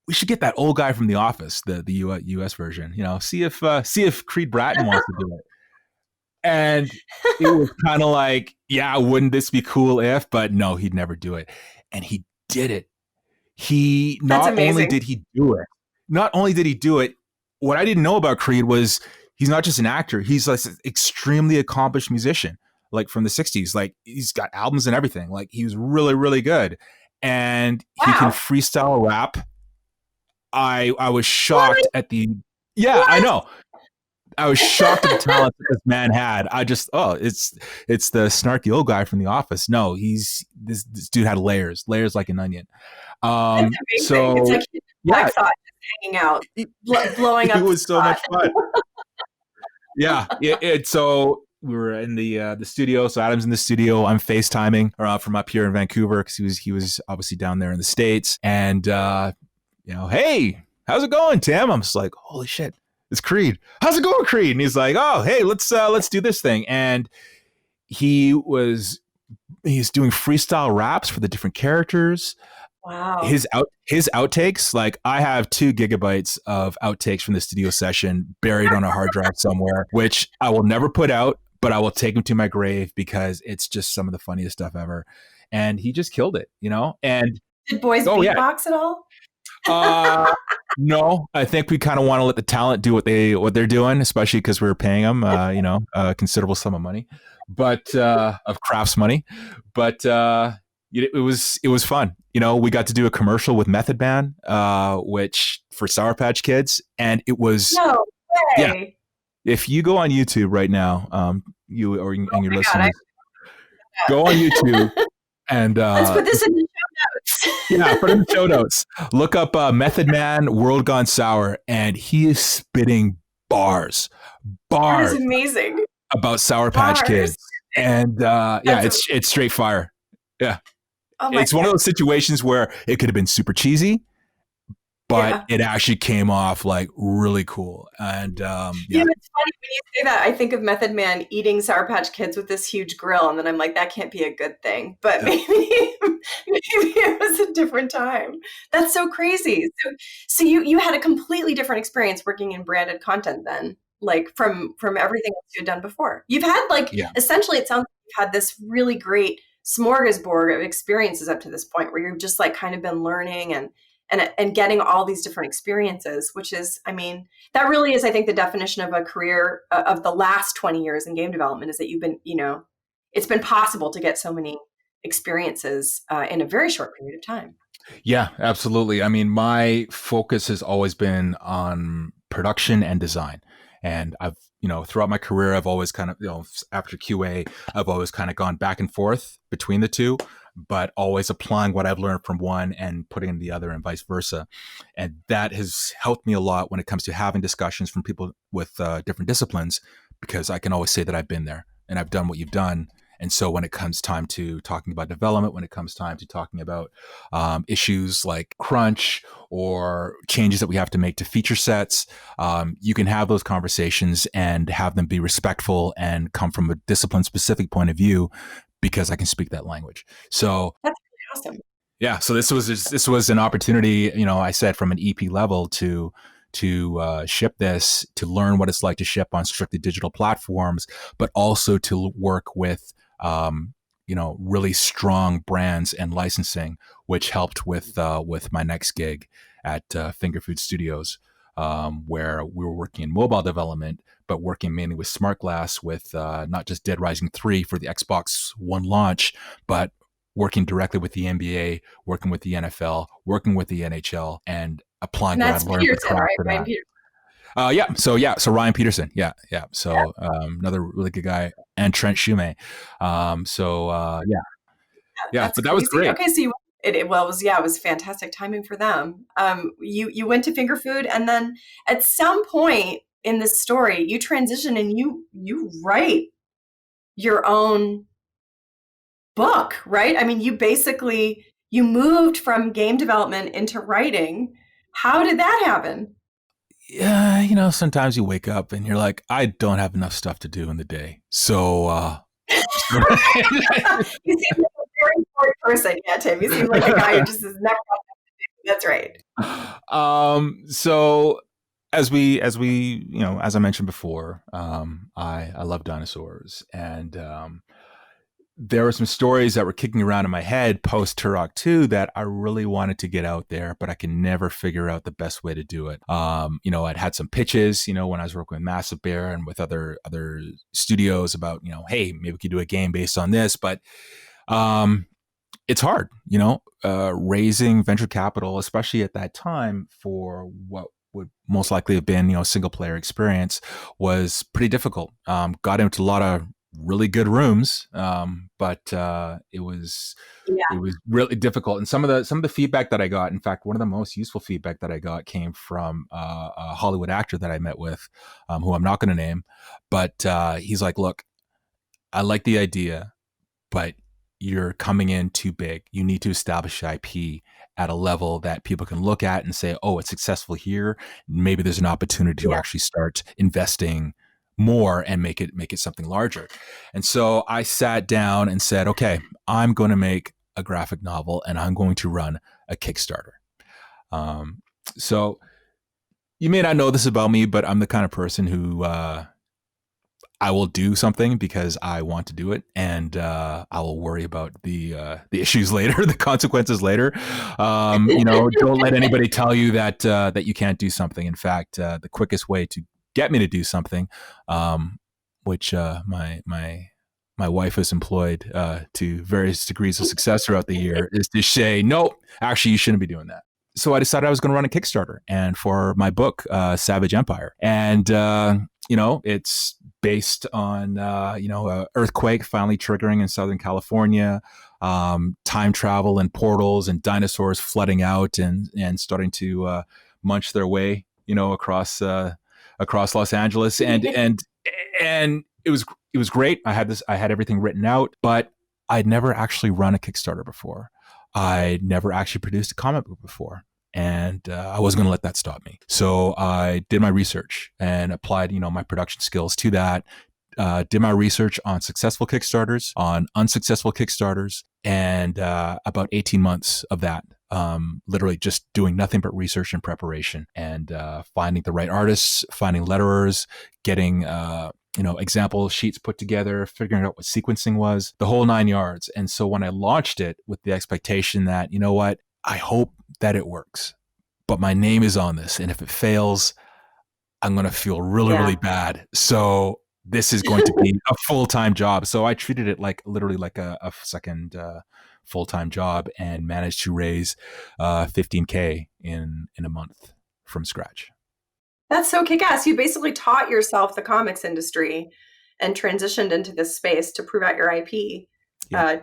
We should get that old guy from The Office, the US version, see if Creed Bratton wants to do it. And it was kind of like, yeah, wouldn't this be cool if, but no, he'd never do it. And he did it. Not only did he do it, what I didn't know about Creed was he's not just an actor, he's like an extremely accomplished musician, like from the 60s. Like he's got albums and everything. Like he was really, really good. And he can freestyle rap. I was shocked at the I know. I was shocked at the talent that this man had. It's the snarky old guy from The Office. No, this dude had layers like an onion. So it's like Black Thought hanging out, blowing up. It was so much fun. Yeah. So we were in the studio. So Adam's in the studio. I'm FaceTiming from up here in Vancouver because he was obviously down there in the States. And hey, how's it going, Tim? I'm just like, holy shit, it's Creed. How's it going, Creed? And he's like, oh, hey, let's do this thing. And he's doing freestyle raps for the different characters. Wow. His outtakes, like I have 2 gigabytes of outtakes from the studio session buried on a hard drive somewhere, which I will never put out, but I will take them to my grave because it's just some of the funniest stuff ever. And he just killed it, And Did boys oh yeah, beatbox at all? no, I think we kind of want to let the talent do what they're doing, especially because we're paying them, a considerable sum of money, but of crafts money. But it was fun. We got to do a commercial with Method Man, which for Sour Patch Kids, and it was No way. yeah. If you go on YouTube right now, you or and your listeners, go on YouTube and let's put this in the show notes. yeah, put in the show notes. Look up Method Man World Gone Sour, and he is spitting bars That is amazing. about Sour Patch Kids, and it's straight fire. Yeah, it's one of those situations where it could have been super cheesy, but it actually came off like really coll. And it's funny when you say that. I think of Method Man eating Sour Patch Kids with this huge grill, and then I'm like, that can't be a good thing. But maybe it was a different time. That's so crazy. So you had a completely different experience working in branded content then, like from everything else you had done before. You've had essentially, it sounds like you've had this really great smorgasbord of experiences up to this point where you've just like kind of been learning and getting all these different experiences, which is, I mean, that really is, I think, the definition of a career of the last 20 years in game development is that you've been, it's been possible to get so many experiences in a very short period of time. Yeah, absolutely. I mean, my focus has always been on production and design. And I've, throughout my career, I've always kind of, after QA, I've always kind of gone back and forth between the two, but always applying what I've learned from one and putting in the other and vice versa. And that has helped me a lot when it comes to having discussions from people with different disciplines, because I can always say that I've been there and I've done what you've done. And so when it comes time to talking about development, when it comes time to talking about issues like crunch or changes that we have to make to feature sets, you can have those conversations and have them be respectful and come from a discipline-specific point of view, because I can speak that language. So that's really awesome. Yeah. So this was an opportunity, I said from an EP level to ship this, to learn what it's like to ship on strictly digital platforms, but also to work with really strong brands and licensing, which helped with my next gig at Finger Food Studios, where we were working in mobile development, but working mainly with Smart Glass with not just Dead Rising 3 for the Xbox One launch, but working directly with the NBA, working with the NFL, working with the NHL, and applying what I've learned with craft to that. So Ryan Peterson. Yeah. So another really good guy, and Trent Shumay. But that was great. Okay, so it was fantastic timing for them. You went to Finger Food, and then at some point in this story, you transition and you write your own book, right? I mean, you moved from game development into writing. How did that happen? Yeah, sometimes you wake up and you're like, I don't have enough stuff to do in the day. So you seem like a very important person, Tim. You seem like a guy who just is never got enough to do. That's right. So as I mentioned before, I love dinosaurs, and there were some stories that were kicking around in my head post Turok 2 that I really wanted to get out there, but I can never figure out the best way to do it. I'd had some pitches, when I was working with Massive Bear and with other studios about, hey, maybe we could do a game based on this, but it's hard, raising venture capital, especially at that time for what would most likely have been, single player experience, was pretty difficult. Got into a lot of really good rooms, but it was really difficult. And some of the feedback that I got, in fact, one of the most useful feedback that I got came from a Hollywood actor that I met with, who I'm not going to name, but he's like, look, I like the idea, but you're coming in too big. You need to establish IP at a level that people can look at and say, oh, it's successful here. Maybe there's an opportunity to actually start investing more and make it something larger. And so I sat down and said, okay, I'm going to make a graphic novel, and I'm going to run a Kickstarter. So you may not know this about me, but I'm the kind of person who I will do something because I want to do it, and I will worry about the issues later, the consequences later. Don't let anybody tell you that that you can't do something. In fact, the quickest way to get me to do something, which my wife has employed to various degrees of success throughout the year, is to say, no, actually, you shouldn't be doing that. So I decided I was going to run a Kickstarter, and for my book, Savage Empire, and it's based on a earthquake finally triggering in Southern California, time travel and portals and dinosaurs flooding out and starting to munch their way across Los Angeles, and it was great. I had everything written out, but I'd never actually run a Kickstarter before. I never actually produced a comic book before, and I wasn't going to let that stop me. So I did my research and applied, my production skills to that. Did my research on successful Kickstarters, on unsuccessful Kickstarters, and about 18 months of that, literally just doing nothing but research and preparation, and finding the right artists, finding letterers, getting example sheets put together, figuring out what sequencing was, the whole 9 yards. And so when I launched it with the expectation that, I hope that it works, but my name is on this, and if it fails, I'm going to feel really, really bad. So this is going to be a full-time job. So I treated it literally like a second full-time job, and managed to raise $15K in a month from scratch. That's so kick-ass. You basically taught yourself the comics industry and transitioned into this space to prove out your IP,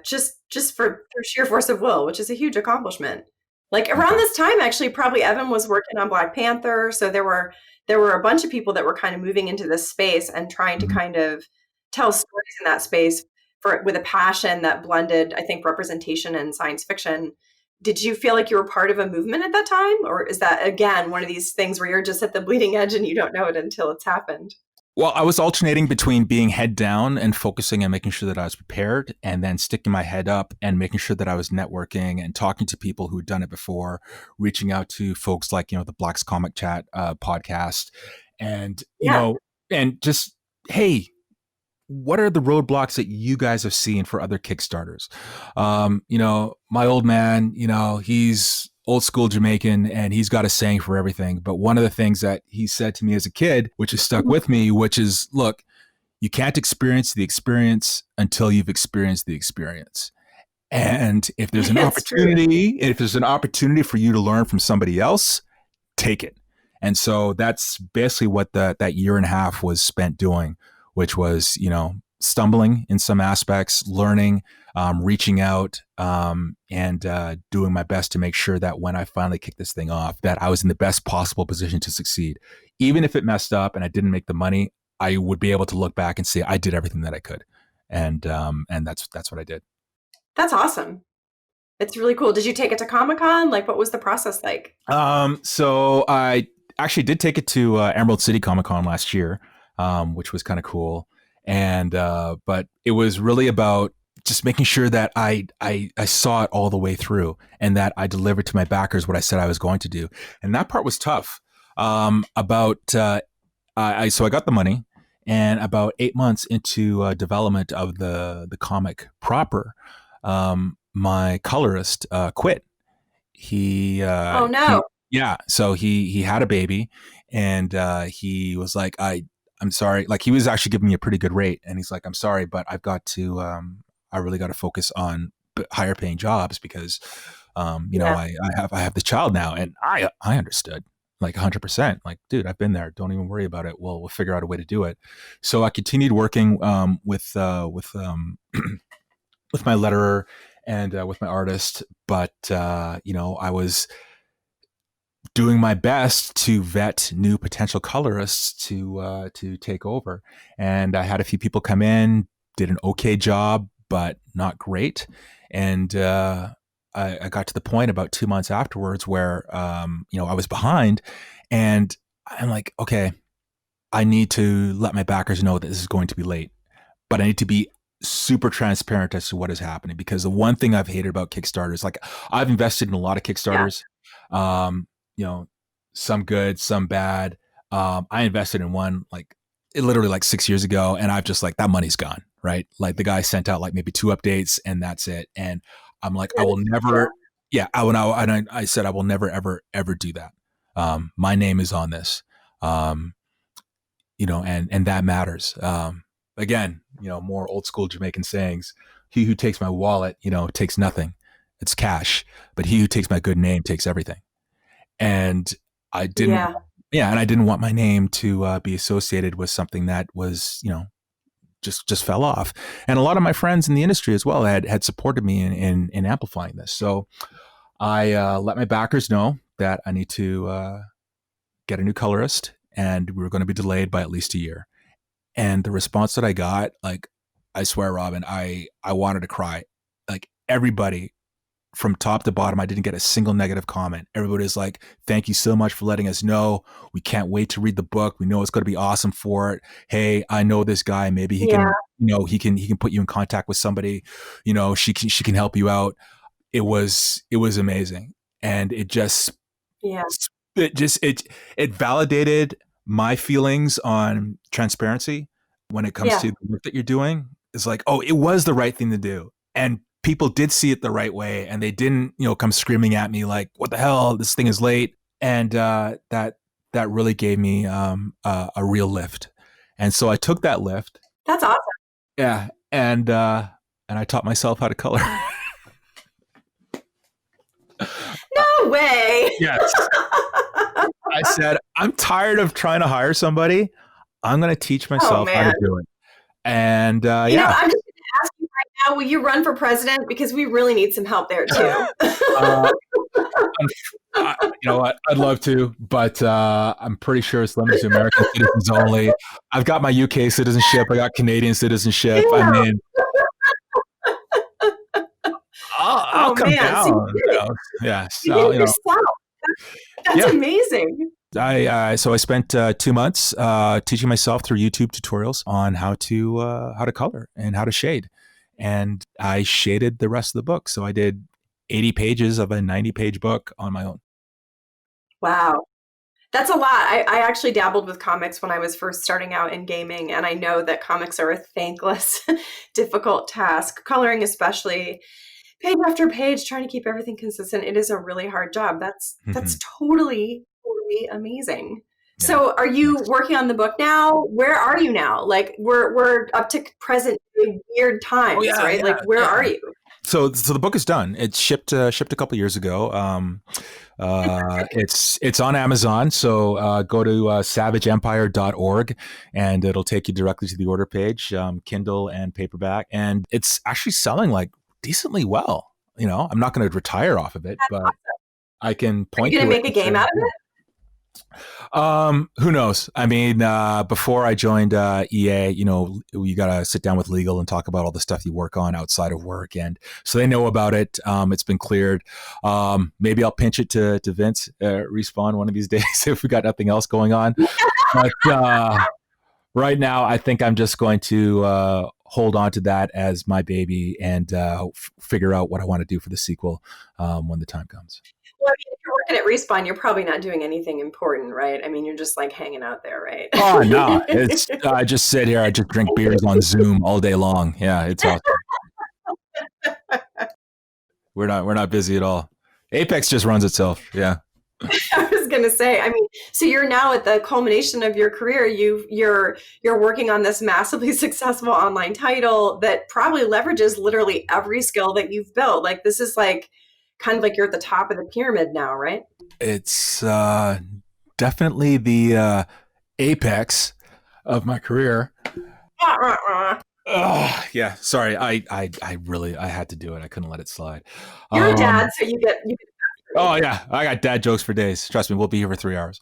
just through sheer force of will, which is a huge accomplishment. Like around this time, actually, probably Evan was working on Black Panther. So there were a bunch of people that were kind of moving into this space and trying to kind of tell stories in that space with a passion that blended, I think, representation and science fiction. Did you feel like you were part of a movement at that time? Or is that, again, one of these things where you're just at the bleeding edge and you don't know it until it's happened? Well, I was alternating between being head down and focusing and making sure that I was prepared, and then sticking my head up and making sure that I was networking and talking to people who'd done it before, reaching out to folks like, the Black's Comic Chat podcast, and, and just, hey, what are the roadblocks that you guys have seen for other Kickstarters? My old man, he's old school Jamaican, and he's got a saying for everything. But one of the things that he said to me as a kid, which has stuck with me, which is, look, you can't experience the experience until you've experienced the experience. And if there's an opportunity for you to learn from somebody else, take it. And so that's basically what that year and a half was spent doing, which was, stumbling in some aspects, learning, reaching out, and doing my best to make sure that when I finally kicked this thing off, that I was in the best possible position to succeed. Even if it messed up and I didn't make the money, I would be able to look back and say I did everything that I could. And that's what I did. That's awesome. It's really cool. Did you take it to Comic-Con? What was the process like? So I actually did take it to Emerald City Comic-Con last year, which was kind of cool. And, but it was really about just making sure that I saw it all the way through, and that I delivered to my backers what I said I was going to do. And that part was tough. So I got the money, and about 8 months into development of the comic proper, my colorist quit. He oh no. So he had a baby, and he was like, I'm sorry. He was actually giving me a pretty good rate, and he's like, I'm sorry, but I've got to, I really got to focus on higher paying jobs because, I have the child now. And I understood 100%, dude, I've been there. Don't even worry about it. We'll figure out a way to do it. So I continued working, with my letterer and, with my artist. But, I was doing my best to vet new potential colorists to take over. And I had a few people come in, did an okay job, but not great. And I got to the point about 2 months afterwards where, I was behind, and I'm like, okay, I need to let my backers know that this is going to be late, but I need to be super transparent as to what is happening, because the one thing I've hated about Kickstarters, like I've invested in a lot of Kickstarters, you know, some good, some bad. I invested in one like it literally like 6 years ago, and I've just like that money's gone, right? Like the guy sent out like maybe 2 updates and that's it. And I'm like, I will never, I said I will never, ever, ever do that. My name is on this, and that matters. Again, more old school Jamaican sayings. He who takes my wallet, takes nothing. It's cash. But he who takes my good name takes everything. And I didn't, and I didn't want my name to be associated with something that was, just fell off. And a lot of my friends in the industry as well had supported me in amplifying this. So I let my backers know that I need to get a new colorist, and we were going to be delayed by at least a year. And the response that I got, like, I swear, Robin, I wanted to cry. Like everybody from top to bottom, I didn't get a single negative comment. Everybody's like, thank you so much for letting us know. We can't wait to read the book. We know it's going to be awesome for it. Hey, I know this guy. Maybe he can, he can put you in contact with somebody, she can help you out. It was amazing. And it validated my feelings on transparency when it comes to the work that you're doing. It's like, oh, it was the right thing to do. And people did see it the right way, and they didn't, come screaming at me like, what the hell, this thing is late. And that really gave me a real lift. And so I took that lift. That's awesome. Yeah. And I taught myself how to color. No way. Yes. I said, I'm tired of trying to hire somebody. I'm going to teach myself how to do it. And I'm just going to ask you right now, will you run for president? Because we really need some help there too. You know what? I'd love to, but I'm pretty sure it's limited to American citizens only. I've got my UK citizenship. I got Canadian citizenship. Yeah. I mean, I'll come down. So, That's amazing. So I spent 2 months teaching myself through YouTube tutorials on how to color and how to shade, and I shaded the rest of the book. So I did 80 pages of a 90-page book on my own. Wow. That's a lot. I actually dabbled with comics when I was first starting out in gaming, and I know that comics are a thankless, difficult task, coloring especially. Page after page, trying to keep everything consistent. It is a really hard job. That's totally amazing. Yeah. So are you working on the book now? Where are you now? Like we're up to present weird times, right? Yeah, like where are you? So the book is done. It's shipped a couple of years ago. It's on Amazon. So go to savageempire.org and it'll take you directly to the order page, Kindle and paperback. And it's actually selling like decently well. I'm not going to retire off of it, but awesome. I can point to it. Are you going to make a game out of it? Who knows? I mean, before I joined EA, you got to sit down with legal and talk about all the stuff you work on outside of work. And so they know about it. It's been cleared. Maybe I'll pinch it to Vince, Respawn one of these days if we got nothing else going on. But right now, I think I'm just going to hold on to that as my baby and figure out what I want to do for the sequel when the time comes. Well, I mean, if you're working at Respawn, you're probably not doing anything important, right? I mean, you're just like hanging out there, right? Oh, no. I just sit here. I just drink beers on Zoom all day long. Yeah, it's awesome. We're not busy at all. Apex just runs itself. Yeah. I was going to say, I mean, so you're now at the culmination of your career. You're working on this massively successful online title that probably leverages literally every skill that you've built. Like this is like kind of like you're at the top of the pyramid now, right? It's definitely the apex of my career. Yeah, sorry. I had to do it. I couldn't let it slide. You're a dad, so you get. Oh yeah, I got dad jokes for days. Trust me, we'll be here for 3 hours.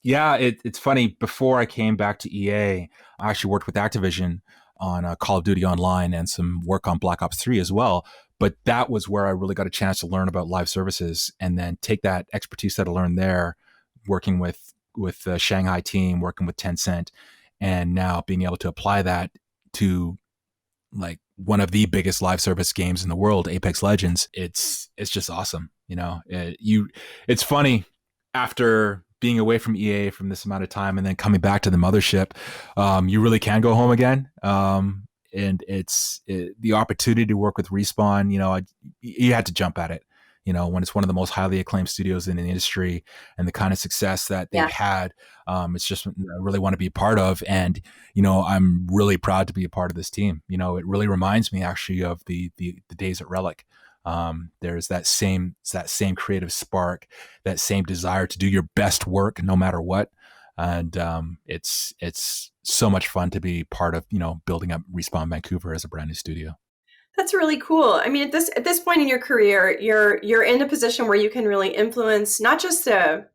Yeah, it's funny. Before I came back to EA, I actually worked with Activision on Call of Duty Online and some work on Black Ops 3 as well. But that was where I really got a chance to learn about live services and then take that expertise that I learned there, working with the Shanghai team, working with Tencent, and now being able to apply that to like one of the biggest live service games in the world, Apex Legends, it's just awesome. It's funny after being away from EA from this amount of time and then coming back to the mothership, you really can go home again. And the opportunity to work with Respawn, you had to jump at it. When it's one of the most highly acclaimed studios in the industry and the kind of success that they've had, it's just I really want to be a part of. And, I'm really proud to be a part of this team. It really reminds me actually of the days at Relic. There's that same creative spark, that same desire to do your best work no matter what. And it's so much fun to be part of, building up Respawn Vancouver as a brand new studio. That's really cool. I mean, at this point in your career, you're in a position where you can really influence not just the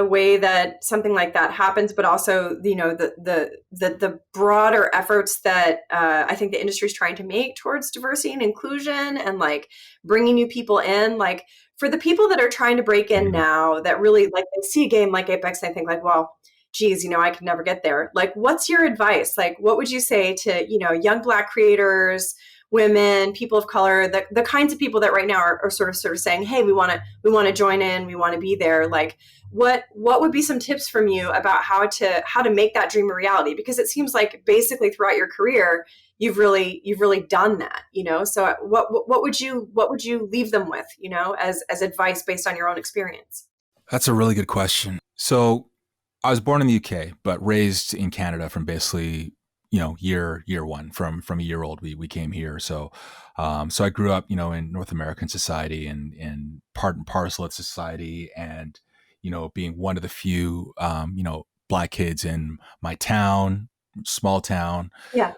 way that something like that happens, but also the broader efforts that I think the industry is trying to make towards diversity and inclusion, and like bringing new people in. Like for the people that are trying to break in now, that really like they see a game like Apex and they think like, well, geez, I could never get there. Like, what's your advice? Like, what would you say to young Black creators, women, people of color, the kinds of people that right now are sort of saying, hey, we want to join in, we want to be there. Like, what would be some tips from you about how to make that dream a reality? Because it seems like basically throughout your career, you've really done that, So what would you leave them with, as advice based on your own experience? That's a really good question. So I was born in the UK, but raised in Canada from basically year one. From a year old, we came here. So I grew up, in North American society and part and parcel of society, and being one of the few Black kids in my town, small town. Yeah.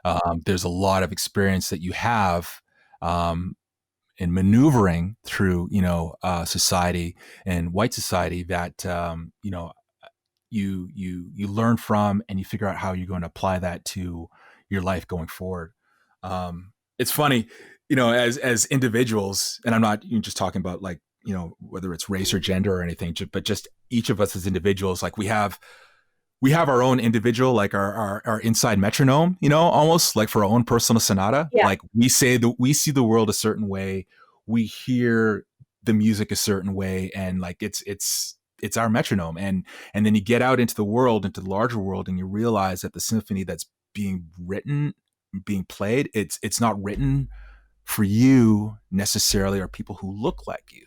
There's a lot of experience that you have in maneuvering through society and white society that you learn from, and you figure out how you're going to apply that to your life going forward. It's funny, as individuals, and I'm not just talking about like, whether it's race or gender or anything, but just each of us as individuals, like we have our own individual, like our inside metronome, almost like for our own personal sonata. Yeah. Like we see the world a certain way, we hear the music a certain way, and like it's our metronome. And then you get out into the world, into the larger world, and you realize that the symphony that's being written, being played, it's not written for you necessarily, or people who look like you.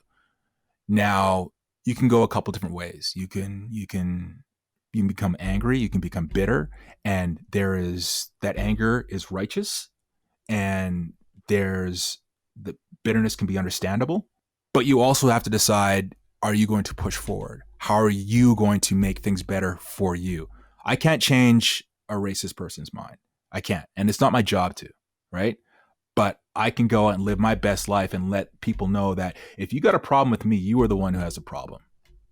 Now you can go a couple different ways. You can become angry, you can become bitter, and that anger is righteous, and the bitterness can be understandable, but you also have to decide, are you going to push forward? How are you going to make things better for you? I can't change a racist person's mind. I can't. And it's not my job to, right? But I can go out and live my best life and let people know that if you got a problem with me, you are the one who has a problem.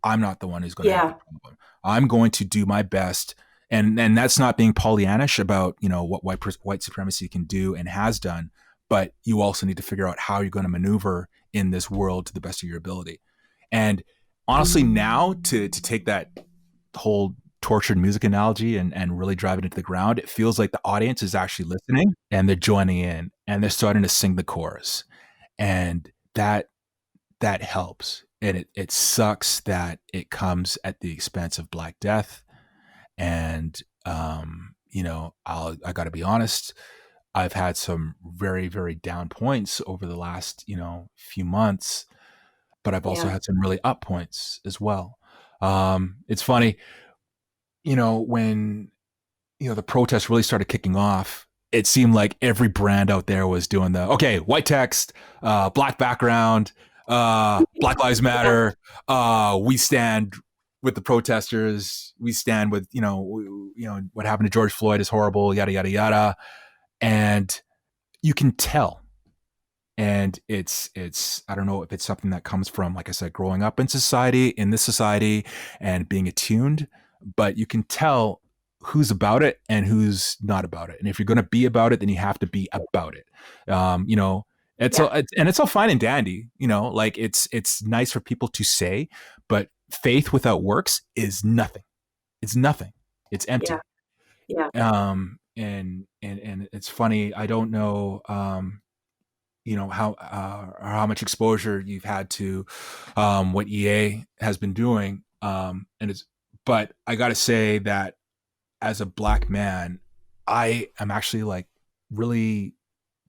I'm not the one who's going to have a problem. I'm going to do my best. And that's not being Pollyannish about, what white supremacy can do and has done. But you also need to figure out how you're going to maneuver in this world to the best of your ability. And honestly, now to take that whole tortured music analogy and really drive it into the ground, it feels like the audience is actually listening, and they're joining in, and they're starting to sing the chorus. And that helps. And it sucks that it comes at the expense of Black death. And, I got to be honest, I've had some very, very down points over the last, few months, but I've also had some really up points as well. It's funny, when, the protests really started kicking off, it seemed like every brand out there was doing white text, black background, Black Lives Matter. We stand with the protesters. We stand with, what happened to George Floyd is horrible, yada, yada, yada. And you can tell. And it's I don't know if it's something that comes from, like I said, growing up in this society and being attuned, but you can tell who's about it and who's not about it. And if you're going to be about it, then you have to be about it. It's all fine and dandy, like it's nice for people to say, but faith without works is nothing. It's nothing. It's empty. Yeah. and it's funny. I don't know, how much exposure you've had to what EA has been doing, but I got to say that as a black man, I am actually like really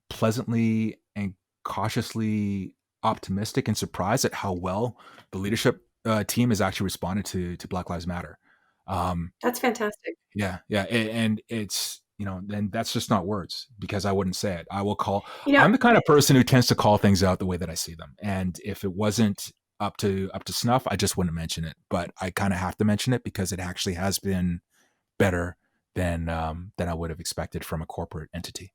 pleasantly and cautiously optimistic and surprised at how well the leadership team has actually responded to Black Lives Matter. That's fantastic. Yeah, and it's then that's just not words because I wouldn't say it. You know, I'm the kind of person who tends to call things out the way that I see them, and if it wasn't up to snuff, I just wouldn't mention it. But I kind of have to mention it because it actually has been better than I would have expected from a corporate entity.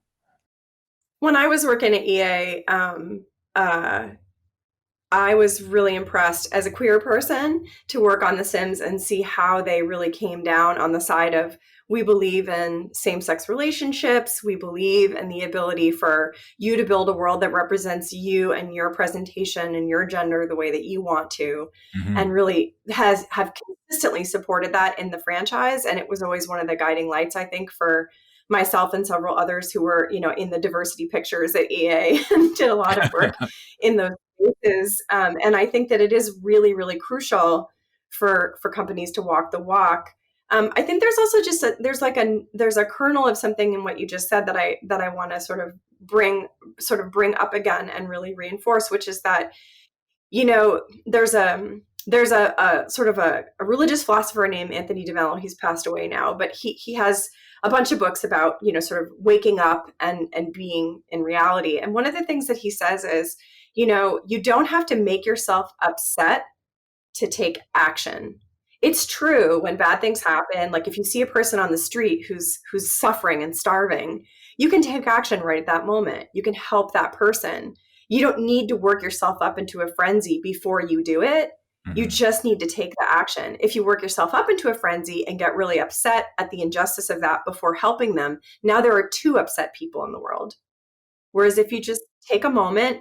when I was working at EA, uh, I was really impressed as a queer person to work on The Sims and see how they really came down on the side of we believe in same-sex relationships. We believe in the ability for you to build a world that represents you and your presentation and your gender the way that you want to, and really have consistently supported that in the franchise. And it was always one of the guiding lights, I think, for myself and several others who were, in the diversity pictures at EA and did a lot of work in those spaces. And I think that it is really, really crucial for companies to walk the walk. I think there's also just there's a kernel of something in what you just said that I want to sort of bring up again and really reinforce, which is that, there's a sort of a religious philosopher named Anthony DeMello. He's passed away now, but he has a bunch of books about, sort of waking up and being in reality. And one of the things that he says is, you don't have to make yourself upset to take action. It's true when bad things happen, like if you see a person on the street who's suffering and starving, you can take action right at that moment. You can help that person. You don't need to work yourself up into a frenzy before you do it. You just need to take the action. If you work yourself up into a frenzy and get really upset at the injustice of that before helping them, now there are two upset people in the world. Whereas if you just take a moment,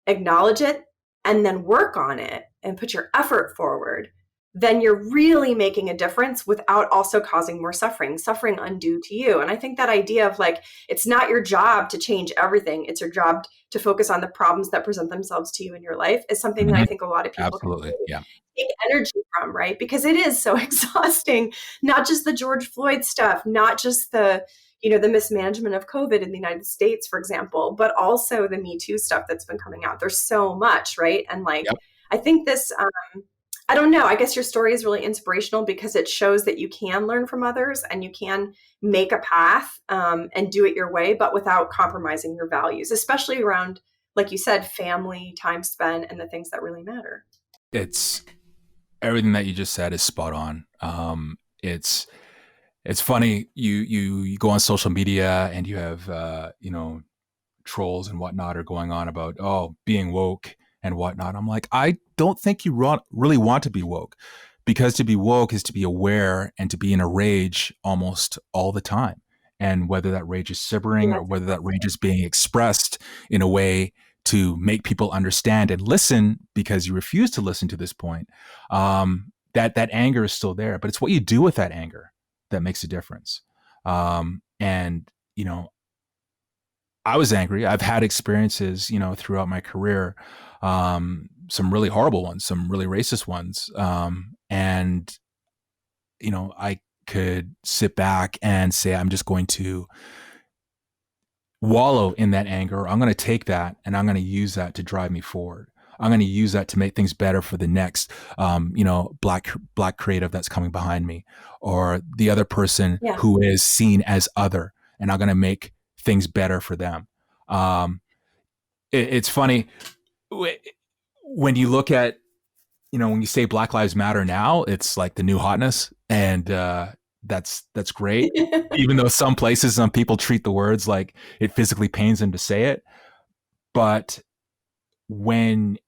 acknowledge it, and then work on it and put your effort forward, then you're really making a difference without also causing more suffering undue to you. And I think that idea of like, it's not your job to change everything. It's your job to focus on the problems that present themselves to you in your life is something that I think a lot of people absolutely take energy from, right? Because it is so exhausting, not just the George Floyd stuff, not just the mismanagement of COVID in the United States, for example, but also the Me Too stuff that's been coming out. There's so much, right? And I think this, I don't know. I guess your story is really inspirational because it shows that you can learn from others and you can make a path and do it your way, but without compromising your values, especially around, like you said, family, time spent, and the things that really matter. It's everything that you just said is spot on. It's funny. You go on social media and you have trolls and whatnot are going on about being woke and whatnot. I'm like, I don't think you really want to be woke, because to be woke is to be aware and to be in a rage almost all the time. And whether that rage is simmering or whether that rage is being expressed in a way to make people understand and listen because you refuse to listen to this point, that anger is still there. But it's what you do with that anger that makes a difference. And I was angry. I've had experiences, throughout my career, some really horrible ones, some really racist ones. And I could sit back and say, I'm just going to wallow in that anger. I'm going to take that and I'm going to use that to drive me forward. I'm going to use that to make things better for the next, black creative that's coming behind me, or the other person who is seen as other, and I'm going to make things better for them. It's funny when you look at, when you say Black Lives Matter now, it's like the new hotness, and that's great. Even though some places, some people treat the words like it physically pains them to say it, but when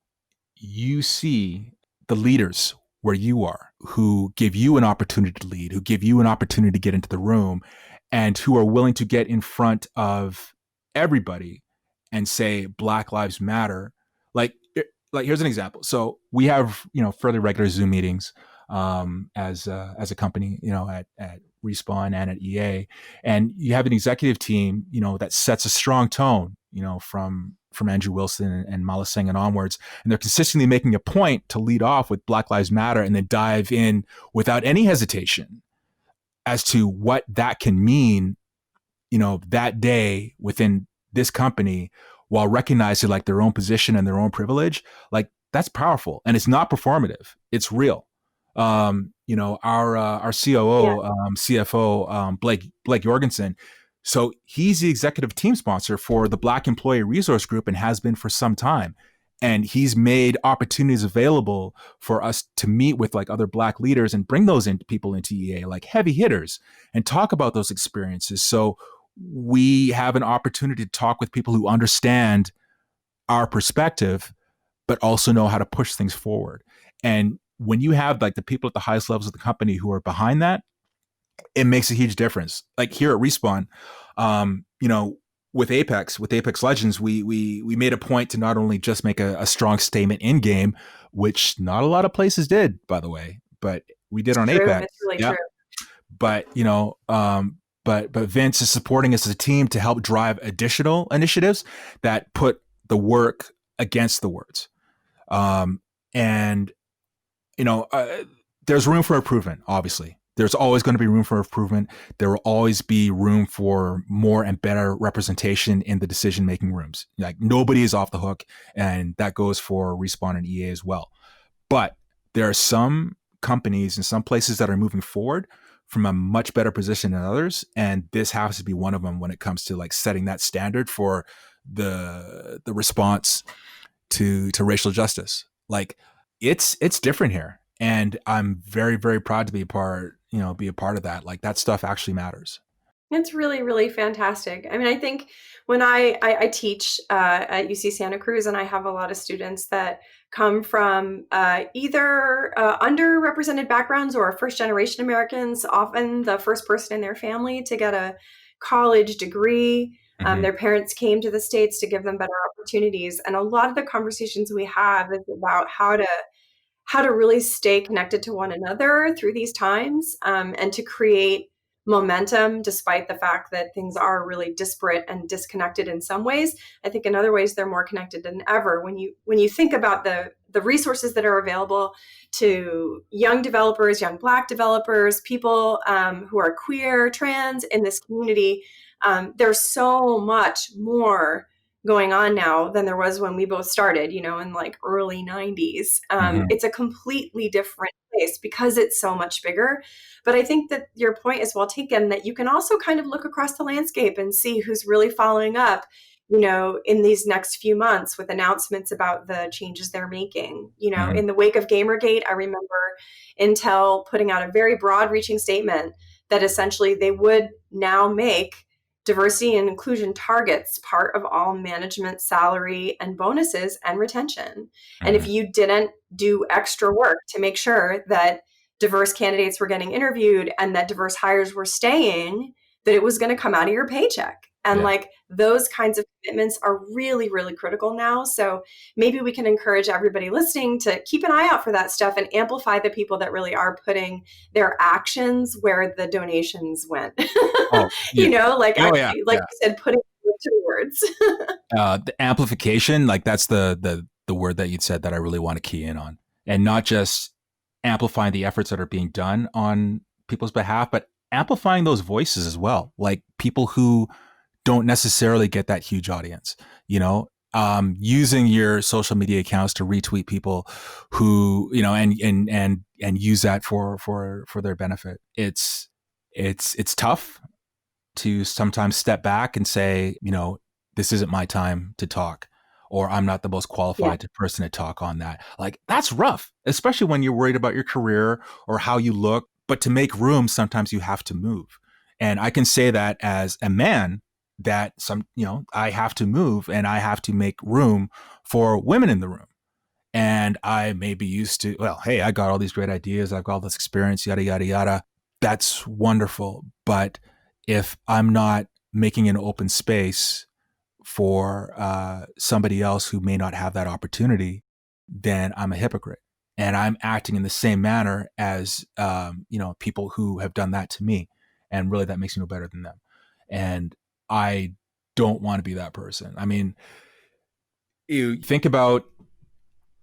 you see the leaders where you are, who give you an opportunity to lead, who give you an opportunity to get into the room, and who are willing to get in front of everybody and say Black Lives Matter. Like here's an example. So we have, fairly regular Zoom meetings as a company, at Respawn and at EA, and you have an executive team, that sets a strong tone, from Andrew Wilson and Mala Singh and onwards, and they're consistently making a point to lead off with Black Lives Matter and then dive in without any hesitation as to what that can mean, that day within this company, while recognizing like their own position and their own privilege. Like, that's powerful, and it's not performative. It's real. Our COO, CFO, Blake Jorgensen. So he's the executive team sponsor for the Black Employee Resource Group and has been for some time. And he's made opportunities available for us to meet with like other Black leaders and bring those people into EA, like heavy hitters, and talk about those experiences. So we have an opportunity to talk with people who understand our perspective, but also know how to push things forward. And when you have like the people at the highest levels of the company who are behind that, it makes a huge difference. Like here at Respawn, with Apex Legends, we made a point to not only just make a strong statement in game, which not a lot of places did, by the way, but we did on Apex. It's really true. But but Vince is supporting us as a team to help drive additional initiatives that put the work against the words. There's room for improvement, obviously. There's always going to be room for improvement. There will always be room for more and better representation in the decision-making rooms. Like, nobody is off the hook, and that goes for Respawn and EA as well. But there are some companies and some places that are moving forward from a much better position than others, and this has to be one of them when it comes to like setting that standard for the response to racial justice. Like, it's different here. And I'm very, very proud to be a part of that. Like, that stuff actually matters. It's really, really fantastic. I mean, I think when I teach at UC Santa Cruz, and I have a lot of students that come from either underrepresented backgrounds or first-generation Americans, often the first person in their family to get a college degree. Their parents came to the States to give them better opportunities. And a lot of the conversations we have is about how to really stay connected to one another through these times, and to create momentum despite the fact that things are really disparate and disconnected in some ways. I think in other ways they're more connected than ever. When you think about the resources that are available to young developers, young Black developers, people who are queer, trans in this community, there's so much more going on now than there was when we both started, in like early 90s. It's a completely different place because it's so much bigger. But I think that your point is well taken, that you can also kind of look across the landscape and see who's really following up, in these next few months with announcements about the changes they're making. In the wake of Gamergate, I remember Intel putting out a very broad reaching statement that essentially they would now make diversity and inclusion targets part of all management salary and bonuses and retention. And if you didn't do extra work to make sure that diverse candidates were getting interviewed and that diverse hires were staying, that it was going to come out of your paycheck. And like, those kinds of commitments are really, really critical now. So maybe we can encourage everybody listening to keep an eye out for that stuff and amplify the people that really are putting their actions where the donations went. You said, putting it to words. The amplification, like, that's the word that you'd said that I really want to key in on. And not just amplifying the efforts that are being done on people's behalf, but amplifying those voices as well. Like, people who don't necessarily get that huge audience, using your social media accounts to retweet people who, and use that for their benefit. It's tough to sometimes step back and say, this isn't my time to talk, or I'm not the most qualified person to talk on that. Like, that's rough, especially when you're worried about your career or how you look. But to make room, sometimes you have to move. And I can say that as a man, that I have to move and I have to make room for women in the room. And I may be used to, well, hey, I got all these great ideas. I've got all this experience, yada, yada, yada. That's wonderful. But if I'm not making an open space for somebody else who may not have that opportunity, then I'm a hypocrite. and I'm acting in the same manner as, people who have done that to me. And really that makes me no better than them. And I don't want to be that person. I mean, you think about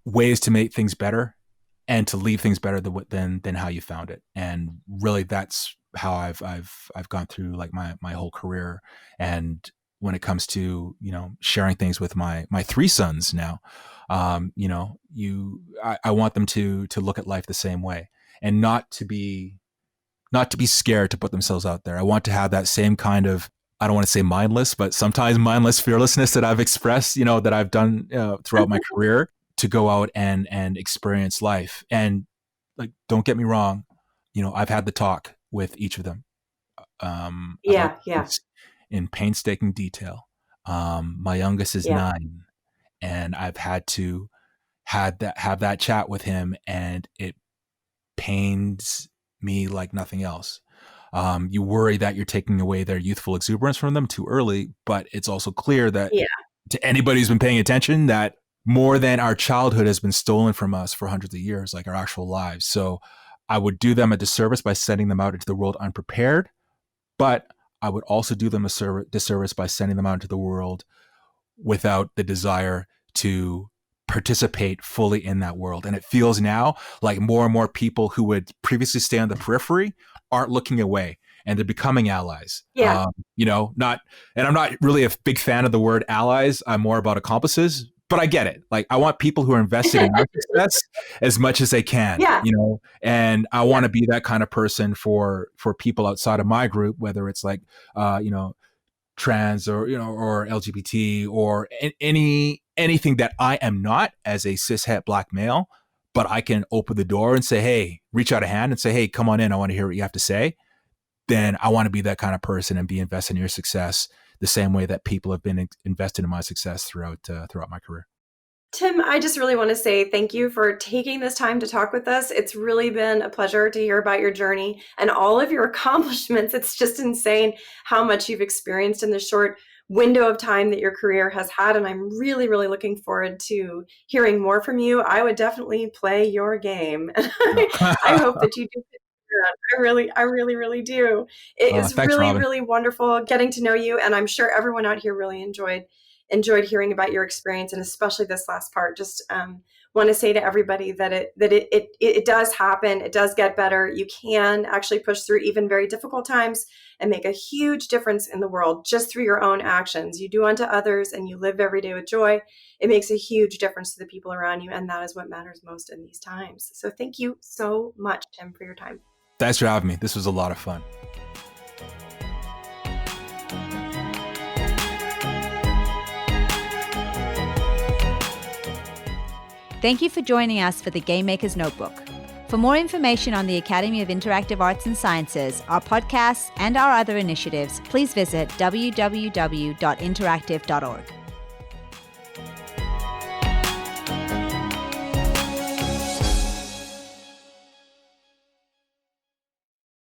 ways to make things better and to leave things better than how you found it. And really that's how I've gone through like my whole career. And when it comes to, sharing things with my three sons now, I want them to look at life the same way and not to be scared to put themselves out there. I want to have that same kind of, I don't want to say mindless, but sometimes mindless fearlessness that I've expressed, that I've done throughout my career, to go out and experience life. And like, don't get me wrong, I've had the talk with each of them. Yeah. In painstaking detail. My youngest is 9, and I've had to have that chat with him, and it pains me like nothing else. You worry that you're taking away their youthful exuberance from them too early, but it's also clear that to anybody who's been paying attention, that more than our childhood has been stolen from us for hundreds of years, like our actual lives. So I would do them a disservice by sending them out into the world unprepared, but I would also do them a disservice by sending them out into the world without the desire to participate fully in that world. And it feels now like more and more people who would previously stay on the periphery aren't looking away, and they're becoming allies. And I'm not really a big fan of the word allies. I'm more about accomplices, but I get it. Like, I want people who are invested in our success as much as they can, and I want to be that kind of person for people outside of my group, whether it's like, trans or LGBT or anything that I am not as a cishet Black male, but I can open the door and say, hey, reach out a hand and say, hey, come on in. I want to hear what you have to say. Then I want to be that kind of person and be invested in your success the same way that people have been invested in my success throughout my career. Tim, I just really want to say thank you for taking this time to talk with us. It's really been a pleasure to hear about your journey and all of your accomplishments. It's just insane how much you've experienced in the short window of time that your career has had. And I'm really, really looking forward to hearing more from you. I would definitely play your game. I hope that you do. I really, really do. It is thanks, really, Robin. really wonderful getting to know you. And I'm sure everyone out here really enjoyed hearing about your experience, and especially this last part. Just want to say to everybody that it does happen. It does get better. You can actually push through even very difficult times and make a huge difference in the world just through your own actions. You do unto others and you live every day with joy. It makes a huge difference to the people around you. And that is what matters most in these times. So thank you so much, Tim, for your time. Thanks for having me. This was a lot of fun. Thank you for joining us for the Game Maker's Notebook. For more information on the Academy of Interactive Arts and Sciences, our podcasts, and our other initiatives, please visit www.interactive.org.